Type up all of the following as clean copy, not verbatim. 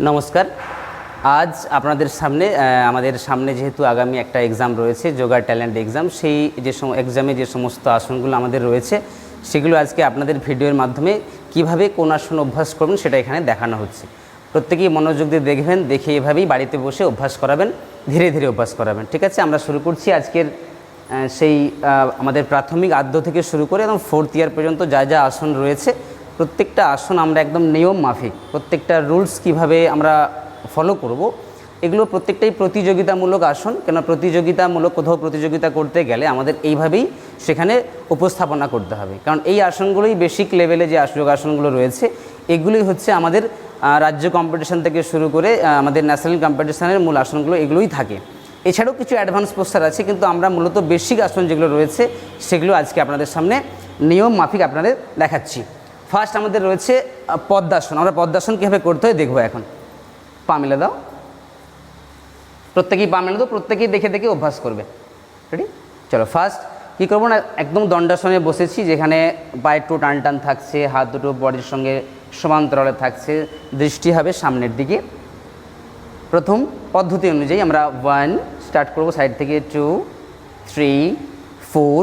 নমস্কার। আজ আপনাদের সামনে আমাদের সামনে যেহেতু আগামী একটা এক্সাম রয়েছে, যোগা ট্যালেন্ট এক্সাম, সেই এক্সামে যে সমস্ত আসনগুলো আমাদের রয়েছে সেগুলো আজকে আপনাদের ভিডিওর মাধ্যমে কিভাবে কোন আসন অভ্যাস করবেন সেটা এখানে দেখানো হচ্ছে। প্রত্যেকেই মনোযোগ দিয়ে দেখবেন, দেখে এভাবেই বাড়িতে বসে অভ্যাস করাবেন, ধীরে ধীরে অভ্যাস করাবেন। ঠিক আছে, আমরা শুরু করছি আজকের সেই আমাদের প্রাথমিক আদ্য থেকে শুরু করে এবং 4th ইয়ার পর্যন্ত যা যা আসন রয়েছে প্রত্যেকটা আসন আমরা একদম নিয়ম মাফিক, প্রত্যেকটা রুলস কিভাবে আমরা ফলো করব, এগুলো প্রত্যেকটাই প্রতিযোগিতামূলক আসন। কেন প্রতিযোগিতামূলক কোথাও প্রতিযোগিতা করতে গেলে আমাদের এইভাবেই সেখানে উপস্থাপনা করতে হবে, কারণ এই আসনগুলোই বেসিক লেভেলে যে যোগাসনগুলো রয়েছে এগুলোই হচ্ছে আমাদের রাজ্য কম্পিটিশান থেকে শুরু করে আমাদের ন্যাশনাল কম্পিটিশানের মূল আসনগুলো এগুলোই থাকে। এছাড়াও কিছু অ্যাডভান্স পোস্টার আছে, কিন্তু আমরা মূলত বেসিক আসন যেগুলো রয়েছে সেগুলো আজকে আপনাদের সামনে নিয়ম মাফিক আপনাদের দেখাচ্ছি। ফার্স্ট আমাদের রয়েছে পদ্মাসন। আমরা পদ্মাসন কীভাবে করতে হয় দেখবো। এখন পা মেলে দাও, প্রত্যেকেই পা মেলে দাও, প্রত্যেকেই দেখে দেখে অভ্যাস করবে। রেডি? চলো ফার্স্ট কী করবো না, একদম দণ্ডাসনে বসেছি, যেখানে পায়ের একটু টান টান থাকছে, হাত দুটো বডির সঙ্গে সমান্তরালে থাকছে, দৃষ্টি হবে সামনের দিকে। প্রথম পদ্ধতি অনুযায়ী আমরা 1 স্টার্ট করবো, সাইড থেকে 2, 3, 4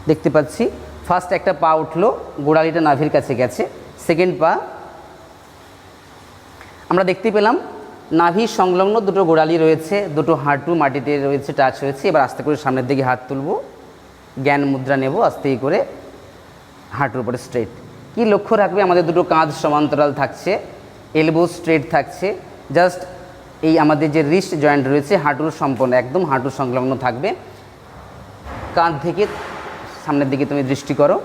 দেখতে পাচ্ছি। ফার্স্ট একটা পা উঠলো, গোড়ালিটা নাভির কাছে গেছে। সেকেন্ড পা আমরা দেখতে পেলাম নাভির সংলগ্ন দুটো গোড়ালি রয়েছে, দুটো হাঁটু মাটিতে রয়েছে, টাচ হয়েছে। এবার আস্তে করে সামনের দিকে হাত তুলব, জ্ঞান মুদ্রা নেব, আস্তে করে হাঁটুর উপরে স্ট্রেট। কি লক্ষ্য রাখবে, আমাদের দুটো কাঁধ সমান্তরাল থাকছে, এলবো স্ট্রেট থাকছে, জাস্ট এই আমাদের যে রিস্ট জয়েন্ট রয়েছে হাঁটুর সম্পন্ন একদম হাঁটুর সংলগ্ন থাকবে। কাঁধ থেকে সামনের দিকে তুমি দৃষ্টি করো,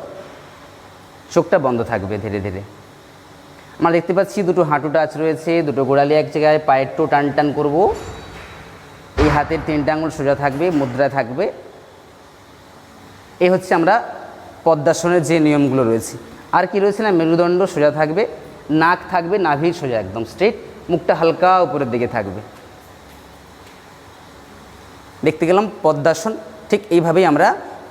চোখটা বন্ধ থাকবে। ধীরে ধীরে আমরা দেখতে পাচ্ছি দুটো হাঁটু টাচ রয়েছে, দুটো গোড়ালি এক জায়গায়, পায়ের টো টান টান করবো, এই হাতের 3টে আঙুল সোজা থাকবে, মুদ্রা থাকবে। এই হচ্ছে আমরা পদ্মাসনের যে নিয়মগুলো রয়েছে। আর কি রয়েছে না, মেরুদণ্ড সোজা থাকবে, নাক থাকবে নাভির সোজা একদম স্ট্রেট, মুখটা হালকা উপরের দিকে থাকবে। দেখতে গেলাম পদ্মাসন। ঠিক এইভাবেই আমরা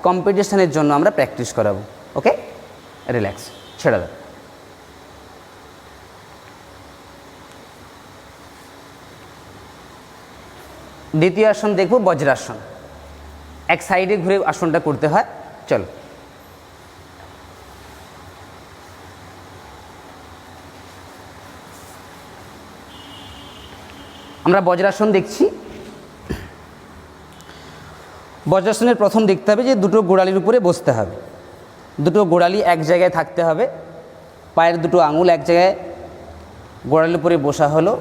কম্পিটিশানের জন্য আমরা প্র্যাকটিস করাবো। ওকে, রিল্যাক্স, ছেড়ে দাও। দ্বিতীয় আসন দেখব বজ্রাসন। এক সাইডে ঘুরে আসনটা করতে হয়। চলো আমরা বজ্রাসন দেখছি। বজ্রাসনের প্রথম দেখতে হবে যে দুটো গোড়ালির উপরে বসতে হবে, দুটো গোড়ালি এক জায়গায় থাকতে হবে, পায়ের দুটো আঙুল এক জায়গায় গোড়ালির উপরে বসা হলো,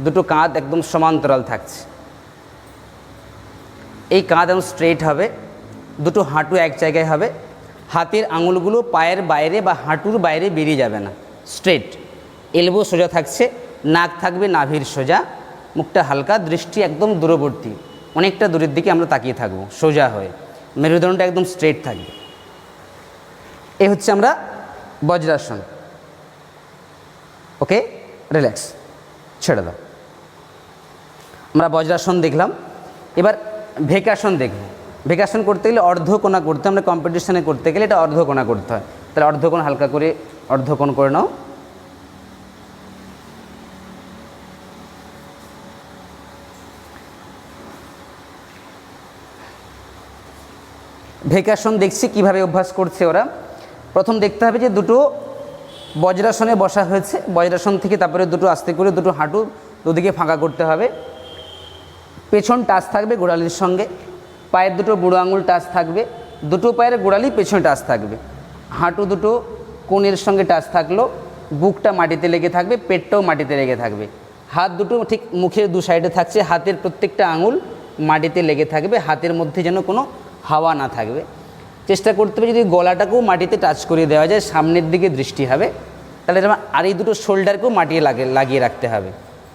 দুটো কাঁধ একদম সমান্তরাল থাকছে, এই কাঁধ একদম স্ট্রেট হবে, দুটো হাঁটু এক জায়গায় হবে, হাতের আঙুলগুলো পায়ের বাইরে বা হাঁটুর বাইরে বেরিয়ে যাবে না, স্ট্রেট, এলবো সোজা থাকছে, নাক থাকবে নাভির সোজা, মুখটা হালকা, দৃষ্টি একদম দূরবর্তী, অনেকটা দূরের দিকে আমরা তাকিয়ে থাকবো সোজা হয়ে, মেরুদণ্ডটা একদম স্ট্রেট থাকবে। এই হচ্ছে আমরা বজ্রাসন। ওকে, রিল্যাক্স, ছেড়ে দাও। আমরা বজ্রাসন দেখলাম। এবার ভেকাসন দেখব। ভেকাসন করতে গেলে অর্ধকোণা করতে, আমরা কম্পিটিশানে করতে গেলে এটা অর্ধকোণা করতে হয়। তাহলে অর্ধকোণ হালকা করে অর্ধকোণ করে নাও। ভেকাসন দেখছি কিভাবে অভ্যাস করছে ওরা। প্রথম দেখতে হবে যে দুটো বজ্রাসনে বসা হয়েছে, বজ্রাসন থেকে তারপরে দুটো আস্তে করে দুটো হাঁটু দুদিকে ফাঁকা করতে হবে, পেছন টাচ থাকবে গোড়ালির সঙ্গে, পায়ের দুটো বুড়ো আঙুল টাচ থাকবে, দুটো পায়ের গোড়ালি পেছনে টাচ থাকবে, হাঁটু দুটো কোণের সঙ্গে টাচ থাকলো, বুকটা মাটিতে লেগে থাকবে, পেটটাও মাটিতে লেগে থাকবে, হাত দুটো ঠিক মুখের দু সাইডে থাকছে, হাতের প্রত্যেকটা আঙুল মাটিতে লেগে থাকবে, হাতের মধ্যে যেন কোনো হাওয়া না থাকবে। চেষ্টা করতে হবে যদি গলাটাকেও মাটিতে টাচ করিয়ে দেওয়া যায়, সামনের দিকে দৃষ্টি হবে, তাহলে আর এই দুটো শোল্ডারকেও মাটিয়ে লাগিয়ে রাখতে হবে।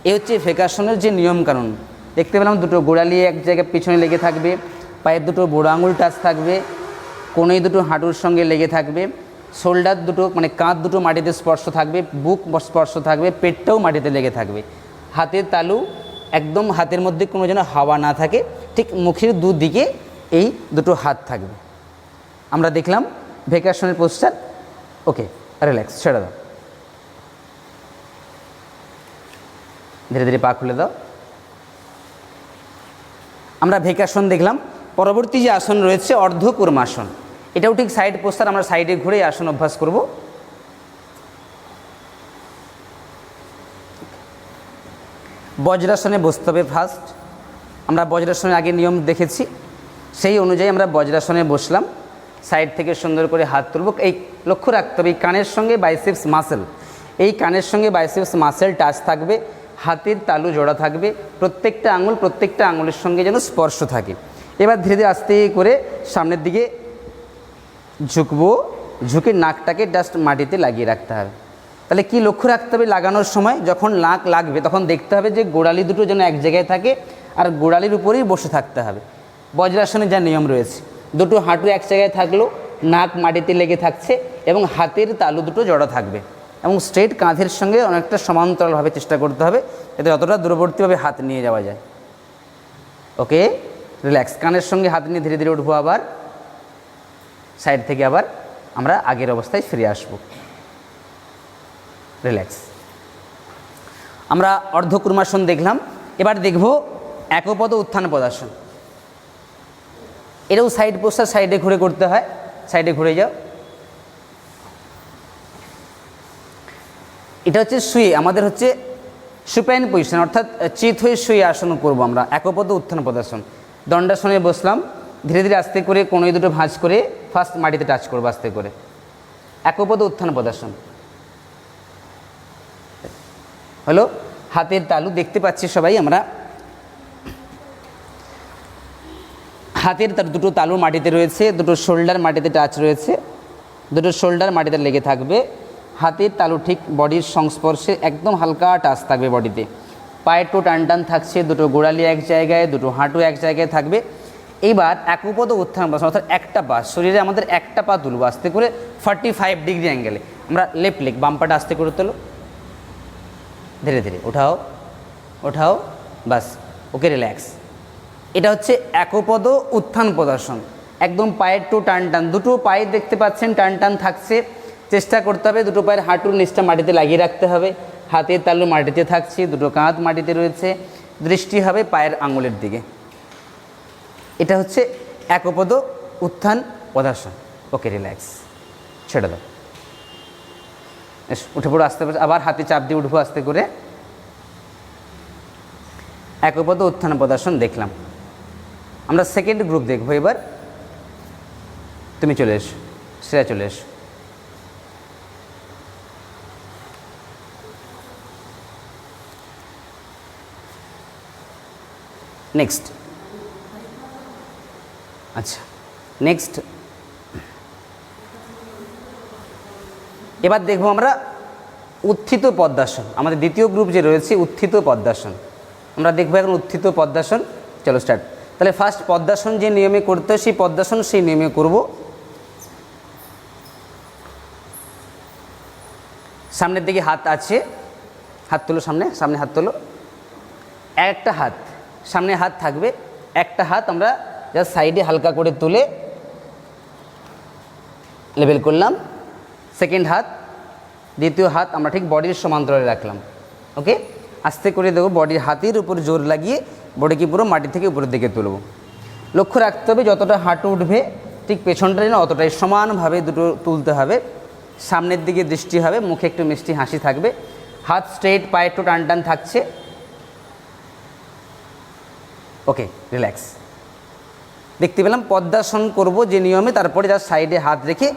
এই হচ্ছে ভেকাসনের যে নিয়মকানুন। দেখতে পেলাম দুটো গোড়ালি এক জায়গায় পিছনে লেগে থাকবে, পায়ের দুটো বুড়ো আঙুল টাচ থাকবে, কোণে দুটো হাঁটুর সঙ্গে লেগে থাকবে, শোল্ডার দুটো মানে কাঁধ দুটো মাটিতে স্পর্শ থাকবে, বুক স্পর্শ থাকবে, পেটটাও মাটিতে লেগে থাকবে, হাতের তালু একদম হাতের মধ্যে কোনো যেন হাওয়া না থাকে, ঠিক মুখের দুদিকে এই দুটো হাত থাকবে। আমরা দেখলাম ভেকাসনের পোস্টার। ওকে, রিল্যাক্স, ছেড়ে দাও। ধীরে ধীরে পা খুলে দাও। আমরা ভেকাসন দেখলাম। পরবর্তী যে আসন রয়েছে অর্ধকূর্মাসন, এটাও ঠিক সাইড পোস্টার, আমরা সাইডে ঘুরে আসন অভ্যাস করব। বজ্রাসনে বসতে হবে ফার্স্ট। আমরা বজ্রাসনের আগে নিয়ম দেখেছি, সেই অনুযায়ী আমরা বজ্রাসনে বসলাম। সাইড থেকে সুন্দর করে হাত তুলব। এই লক্ষ্য রাখতে হবে এই কানের সঙ্গে বাইসেপস মাসেল, এই কানের সঙ্গে বাইসেপস মাসেল টাচ থাকবে, হাতের তালু জোড়া থাকবে, প্রত্যেকটা আঙুলের সঙ্গে যেন স্পর্শ থাকে। এবার ধীরে ধীরে আস্তে করে সামনের দিকে ঝুঁকবো, ঝুঁকে নাকটাকে জাস্ট মাটিতে লাগিয়ে রাখতে হবে। তাহলে কি লক্ষ্য রাখতে হবে লাগানোর সময়? যখন নাক লাগবে তখন দেখতে হবে যে গোড়ালি দুটো যেন এক জায়গায় থাকে আর গোড়ালির উপরেই বসে থাকতে হবে। বজ্রাসনে যা নিয়ম রয়েছে, দুটো হাঁটু এক জায়গায় থাকলো, নাক মাটিতে লেগে থাকছে এবং হাতের তালু দুটো জড়ো থাকবে এবং স্ট্রেট কাঁধের সঙ্গে অনেকটা সমান্তরালভাবে চেষ্টা করতে হবে, যাতে যতটা দূরবর্তীভাবে হাত নিয়ে যাওয়া যায়। ওকে, রিল্যাক্স। কানের সঙ্গে হাত নিয়ে ধীরে ধীরে উঠবো, আবার সাইড থেকে আবার আমরা আগের অবস্থায় ফিরে আসব। রিল্যাক্স। আমরা অর্ধকূর্মাসন দেখলাম। এবার দেখব একপদ উত্থান পদাসন। এটাও সাইড পোস্টার, সাইডে ঘুরে করতে হয়। সাইডে ঘুরে যাও। এটা হচ্ছে শুয়ে, আমাদের হচ্ছে সুপাইন পজিশন, অর্থাৎ চিত হয়ে শুয়ে আসন করব আমরা। একপদ উত্থান পদাসন। দণ্ডাসনে বসলাম, ধীরে ধীরে আস্তে করে কোনোই দুটো ভাঁজ করে ফার্স্ট মাটিতে টাচ করবো আস্তে করে। একপদ উত্থান পদাসন হলো। হাতের তালু দেখতে পাচ্ছি সবাই আমরা, হাতের দুটো তালু মাটিতে রয়েছে, দুটো শোল্ডার মাটিতে টাচ রয়েছে, দুটো শোল্ডার মাটিতে লেগে থাকবে। হাতের তালু ঠিক বডির সংস্পর্শে একদম হালকা টাচ থাকবে বডিতে। পায়ের টো টান টান থাকছে, দুটো গোড়ালি এক জায়গায়, দুটো হাঁটু এক জায়গায় থাকবে। এইবার একপদ উত্থান পদাসন, অর্থাৎ একটা পা, শরীরে আমাদের একটা পা তুলবো আস্তে করে 45 ডিগ্রি অ্যাঙ্গেলে। আমরা লেফট লেগ, বাম পাটা আস্তে করে তোলো, ধীরে ধীরে ওঠাও ওঠাও, বাস। ওকে, রিল্যাক্স। এটা হচ্ছে একপদ উত্থান পদাসন। একদম পায়ের টো টান টান, দুটো পায়ে দেখতে পাচ্ছেন টান টান থাকছে। চেষ্টা করতে হবে দুটো পায়ের হাঁটুর নিচটা মাটিতে লাগিয়ে রাখতে হবে, হাতের তালু মাটিতে থাকছে, দুটো কাঁধ মাটিতে রয়েছে, দৃষ্টি হবে পায়ের আঙুলের দিকে। এটা হচ্ছে একপদ উত্থান পদাসন। ওকে, রিল্যাক্স, ছেড়ে দাও। উঠে পড়ো আস্তে আস্তে, আবার হাতে চাপ দিয়ে উঠবো আস্তে করে। একপদ উত্থান পদাসন দেখলাম। আমরা সেকেন্ড গ্রুপ দেখবো এবার। তুমি চলে এসো, শ্রেয়া চলে এসো। নেক্সট, আচ্ছা নেক্সট এবার দেখবো আমরা উত্থিত পদ্মাসন। আমাদের দ্বিতীয় গ্রুপ যে রয়েছে উত্থিত পদ্মাসন, আমরা দেখবো এখন উত্থিত পদ্মাসন। চলো স্টার্ট। তাহলে ফার্স্ট পদ্মাসন যে নিয়মে করতে হয় সেই পদ্মাসন সেই নিয়মে করব। সামনের দিকে হাত আছে, হাত তোলো, সামনে সামনে হাত তোলো। একটা হাত সামনে হাত থাকবে, একটা হাত আমরা জাস্ট সাইডে হালকা করে তুলে লেভেল করলাম। সেকেন্ড হাত, দ্বিতীয় হাত আমরা ঠিক বডির সমান্তরালে রাখলাম। ওকে, আস্তে করে দেবো, বডির হাতের উপর জোর লাগিয়ে বডিকে পুরো মাটি থেকে উপরের দিকে তুলব। লক্ষ্য রাখতে হবে যতটা হাঁটু উঠবে ঠিক পেছনটা যেন অতটাই সমানভাবে দুটো তুলতে হবে। সামনের দিকে দৃষ্টি হবে, মুখে একটু মিষ্টি হাসি থাকবে, হাত স্ট্রেট, পায়ে একটু টান টান থাকছে। ওকে, রিল্যাক্স। দেখতে পেলাম পদ্মাসন করব যে নিয়মে, তারপরে যার সাইডে হাত রেখে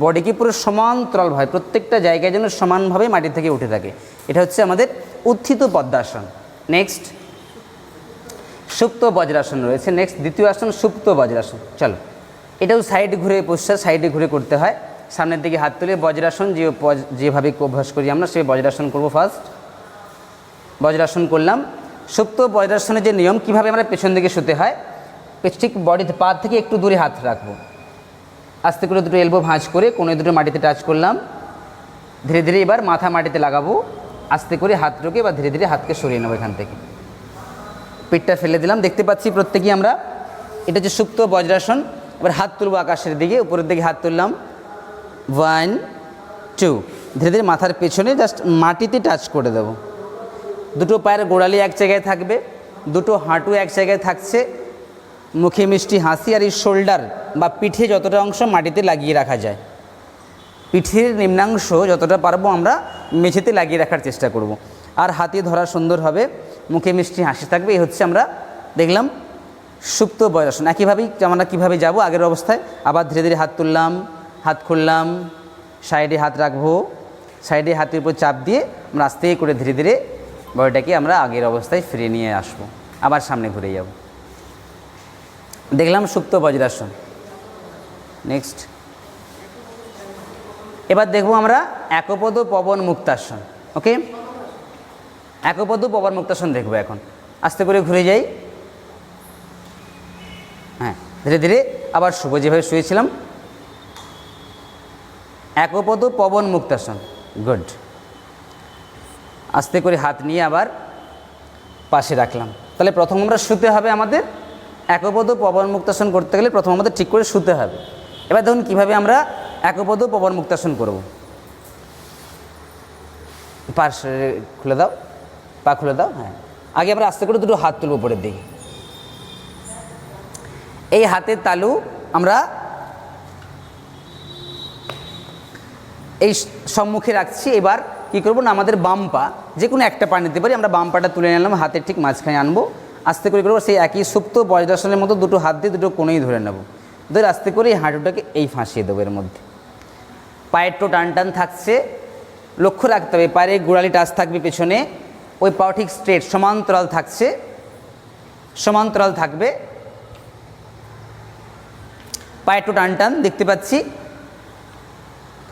বডিকে পুরো সমান্তরালভাবে প্রত্যেকটা জায়গায় যেন সমানভাবে মাটি থেকে উঠে থাকে। এটা হচ্ছে আমাদের উত্থিত পদ্মাসন। নেক্সট সুপ্ত বজ্রাসন রয়েছে। নেক্সট দ্বিতীয় আসন সুপ্ত বজ্রাসন। চলো, এটাও সাইড ঘুরে পোস্টার, সাইডে ঘুরে করতে হয়। সামনের দিকে হাত তুলে বজ্রাসন যেভাবে অভ্যাস করি আমরা সেই বজ্রাসন করব। ফার্স্ট বজ্রাসন করলাম। সুপ্ত বজ্রাসনের যে নিয়ম, কীভাবে আমরা পেছন দিকে শুতে হয়, ঠিক বডিতে পা থেকে একটু দূরে হাত রাখবো, আস্তে করে দুটো এলবো ভাঁজ করে কোনো দুটো মাটিতে টাচ করলাম। ধীরে ধীরে এবার মাথা মাটিতে লাগাবো, আস্তে করে হাত ঢোকে, এবার ধীরে ধীরে হাতকে সরিয়ে নেবো এখান থেকে, পিঠটা ফেলে দিলাম। দেখতে পাচ্ছি প্রত্যেকেই আমরা। এটা হচ্ছে সুপ্ত বজ্রাসন। এবার হাত তুলবো আকাশের দিকে, উপরের দিকে হাত তুললাম। 1 2, ধীরে ধীরে মাথার পেছনে জাস্ট মাটিতে টাচ করে দেবো। দুটো পায়ের গোড়ালি এক জায়গায় থাকবে, দুটো হাঁটু এক জায়গায় থাকছে, মুখে মিষ্টি হাসি, আর এই শোল্ডার বা পিঠে যতটা অংশ মাটিতে লাগিয়ে রাখা যায়, পিঠের নিম্নাংশ যতটা পারবো আমরা মেঝেতে লাগিয়ে রাখার চেষ্টা করব। আর হাতে ধরা সুন্দর হবে, মুখে মিষ্টি হাসি থাকবে। এই হচ্ছে আমরা দেখলাম সুপ্ত বজ্রাসন। একইভাবেই আমরা কীভাবে যাব, আগের অবস্থায় আবার ধীরে ধীরে হাত তুললাম, হাত খুললাম, সাইডে হাত রাখবো, সাইডে হাতের উপর চাপ দিয়ে আমরা আস্তে করে ধীরে ধীরে বডিটাকে আমরা আগের অবস্থায় ফিরিয়ে নিয়ে আসবো, আবার সামনে ঘুরে যাব। দেখলাম সুপ্ত বজ্রাসন। নেক্সট এবার দেখবো আমরা একপদ পবন মুক্তাসন। ওকে, একপদ পবন মুক্তাসন দেখবো। এখন আস্তে করে ঘুরে যাই, হ্যাঁ ধীরে ধীরে আবার শুভ, যেভাবে শুয়েছিলাম। একপদ পবন মুক্তাসন, গুড। আস্তে করে হাত নিয়ে আবার পাশে রাখলাম। তাহলে প্রথম আমরা শুতে হবে, আমাদের একপদ পবন মুক্তাসন করতে গেলে প্রথম আমাদের ঠিক করে শুতে হবে। এবার দেখুন কীভাবে আমরা একপদ পবন মুক্তাসন করব। পাশ খুলে দাও, পা খুলে দাও। হ্যাঁ, আগে আমরা আস্তে করে দুটো হাত তুলব উপরের দিকে। এই হাতের তালু আমরা এই সম্মুখে রাখছি। এবার কি করব না, আমাদের বাম পা যে কোনো একটা পা নিতে পারি, আমরা বাম পাটা তুলে নিলাম, হাতের ঠিক মাঝখানে আনবো, আস্তে করে করবো সেই একই সুপ্ত বজ্রাসনের মতো দুটো হাত দিয়ে দুটো কোণেই ধরে নেব, ধরে আস্তে করে এই হাঁটুটাকে এই ফাঁসিয়ে দেবো এর মধ্যে। পায়ের টো টান টান থাকছে, লক্ষ্য রাখতে হবে পায়ের গোড়ালি টাচ থাকবে পেছনে, ওই পা ঠিক স্ট্রেট সমান্তরাল থাকছে, সমান্তরাল থাকবে। পায়ের টো টান টান দেখতে পাচ্ছি।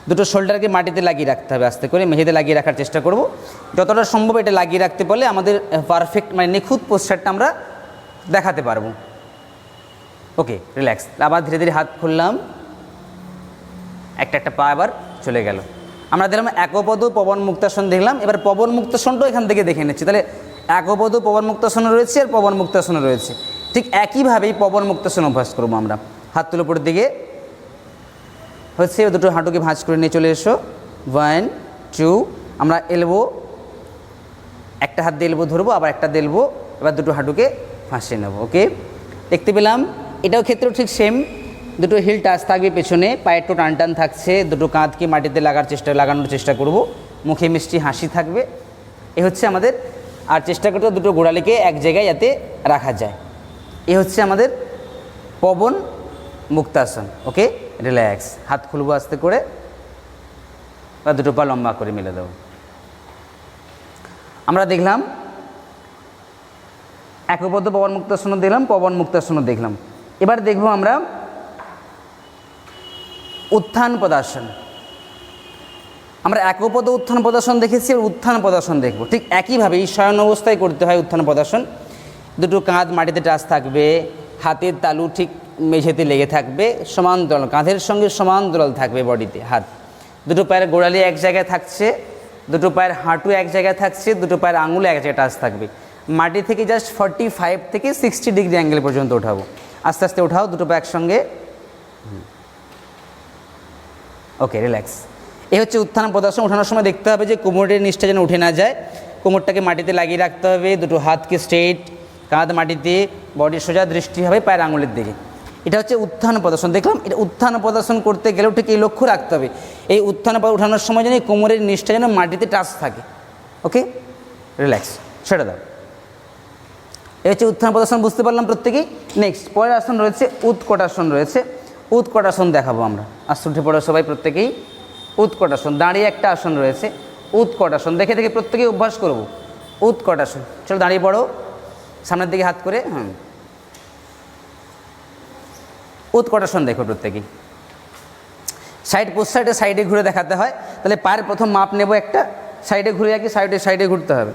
দুটো শোল্ডারকে মাটিতে লাগিয়ে রাখতে হবে, আস্তে করে মেঝেতে লাগিয়ে রাখার চেষ্টা করব। যতটা সম্ভব এটা লাগিয়ে রাখতে পারলে আমাদের পারফেক্ট মানে নিখুঁত পোস্টারটা আমরা দেখাতে পারবো। ওকে, রিল্যাক্স। আবার ধীরে ধীরে হাত খুললাম, একটা একটা পা আবার চলে গেল। আমরা দেখলাম একপদ পবন মুক্তাসন দেখলাম। এবার পবন মুক্তাসনটাও এখান থেকে দেখে নিচ্ছি। তাহলে একপদ পবন মুক্তাসন রয়েছে আর পবন মুক্তাসন রয়েছে, ঠিক একইভাবেই পবন মুক্তাসন অভ্যাস করবো আমরা। হাত তুলে উপরের দিকে হচ্ছে, দুটো হাঁটুকে ভাঁজ করে নিয়ে চলে এসো। 1 2, আমরা এলবো, একটা হাত দিয়ে এলবো ধরবো, আবার একটা দিয়ে এলবো, এবার দুটো হাঁটুকে ফাঁসিয়ে নেবো। ওকে, দেখতে পেলাম। এটাও ক্ষেত্রেও ঠিক সেম, দুটো হিল টাচ থাকবে পেছনে, পায়ের টো টান টান থাকছে, দুটো কাঁধকে মাটিতে লাগানোর চেষ্টা করব, মুখে মিষ্টি হাসি থাকবে। এ হচ্ছে আমাদের, আর চেষ্টা করতে দুটো গোড়ালিকে এক জায়গায় যাতে রাখা যায়। এ হচ্ছে আমাদের পবন মুক্তাসন। ওকে, রিল্যাক্স। হাত খুলবো আস্তে করে, বা দুটো পা লম্বা করে মেলে দেবো। আমরা দেখলাম একপদ পবন মুক্তাসন দেখলাম, পবন মুক্তাসন দেখলাম। এবার দেখব আমরা উত্থান পদাসন। আমরা একপদ উত্থান পদাসন দেখেছি, উত্থান পদাসন দেখব। ঠিক একইভাবে এই শয়ন অবস্থায় করতে হয় উত্থান পদাসন। দুটো কাঁধ মাটিতে টাচ থাকবে, হাতের তালু ঠিক মেঝেতে লেগে থাকবে, সমান্তরাল, কাঁধের সঙ্গে সমান্তরাল থাকবে বডিতে হাত। দুটো পায়ের গোড়ালি এক জায়গায় থাকছে, দুটো পায়ের হাঁটু এক জায়গায় থাকছে, দুটো পায়ের আঙুলে এক জায়গায় টাচ থাকবে। মাটি থেকে জাস্ট 45 থেকে 60 ডিগ্রি অ্যাঙ্গেল পর্যন্ত ওঠাবো। আস্তে আস্তে ওঠাও দুটো পা একসঙ্গে। ওকে, রিল্যাক্স। এই হচ্ছে উত্থান পদাসন। ওঠানোর সময় দেখতে হবে যে কোমরের নিচটা যেন উঠে না যায়, কোমরটাকে মাটিতে লাগিয়ে রাখতে হবে, দুটো হাতকে স্ট্রেট, কাঁধ মাটিতে, বডির সোজা দৃষ্টি হবে পায়ের আঙুলের দিকে। এটা হচ্ছে উত্থান পদাসন। দেখলাম এটা উত্থান পদাসন করতে গেলেও ঠিক এই লক্ষ্য রাখতে হবে, এই উত্থান ওঠানোর সময় যেন কোমরের নিচটা যেন মাটিতে টাচ থাকে। ওকে, রিল্যাক্স, ছেড়ে দাও। এই হচ্ছে উত্থান পদাসন, বুঝতে পারলাম প্রত্যেকেই। নেক্সট পরের আসন রয়েছে উৎকটাসন রয়েছে। উৎকটাসন দেখাবো আমরা। আস্তে উঠে পড়ো সবাই প্রত্যেকেই। উৎকটাসন, দাঁড়িয়ে একটা আসন রয়েছে উৎকটাসন, দেখে দেখে প্রত্যেকেই অভ্যাস করব। উৎকটাসন, চলো দাঁড়িয়ে পড়ো, সামনের দিকে হাত করে। উৎকটাসন দেখো প্রত্যেকেই। সাইড পোস্টারটা সাইডে ঘুরে দেখাতে হয়। তাহলে পায়ের প্রথম মাপ নেব, একটা সাইডে ঘুরে রাখি, সাইডে ঘুরতে হবে।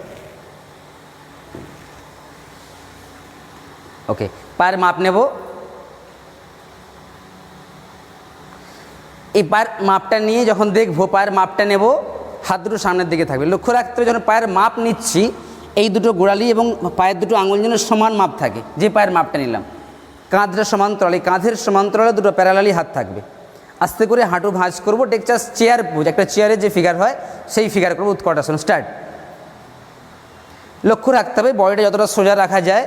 ওকে, পায়ের মাপ নেব। এই পায়ের মাপটা নিয়ে যখন দেখবো, পায়ের মাপটা নেব, হাত দুটো সামনের দিকে থাকবে। লক্ষ্য রাখতে হবে যখন পায়ের মাপ নিচ্ছি, এই দুটো গোড়ালি এবং পায়ের দুটো আঙুল যেন সমান মাপ থাকে। যে পায়ের মাপটা নিলাম, কাঁধটা সমান্তরালে, কাঁধের সমান্তরালে দুটো প্যারালালি হাত থাকবে। আস্তে করে হাঁটু ভাঁজ করবো, ঠিক জাস্ট চেয়ার পোজ, একটা চেয়ারের যে ফিগার হয় সেই ফিগার করবো। উৎকটাসন, স্টার্ট। লক্ষ্য রাখতে হবে বডিটা যতটা সোজা রাখা যায়,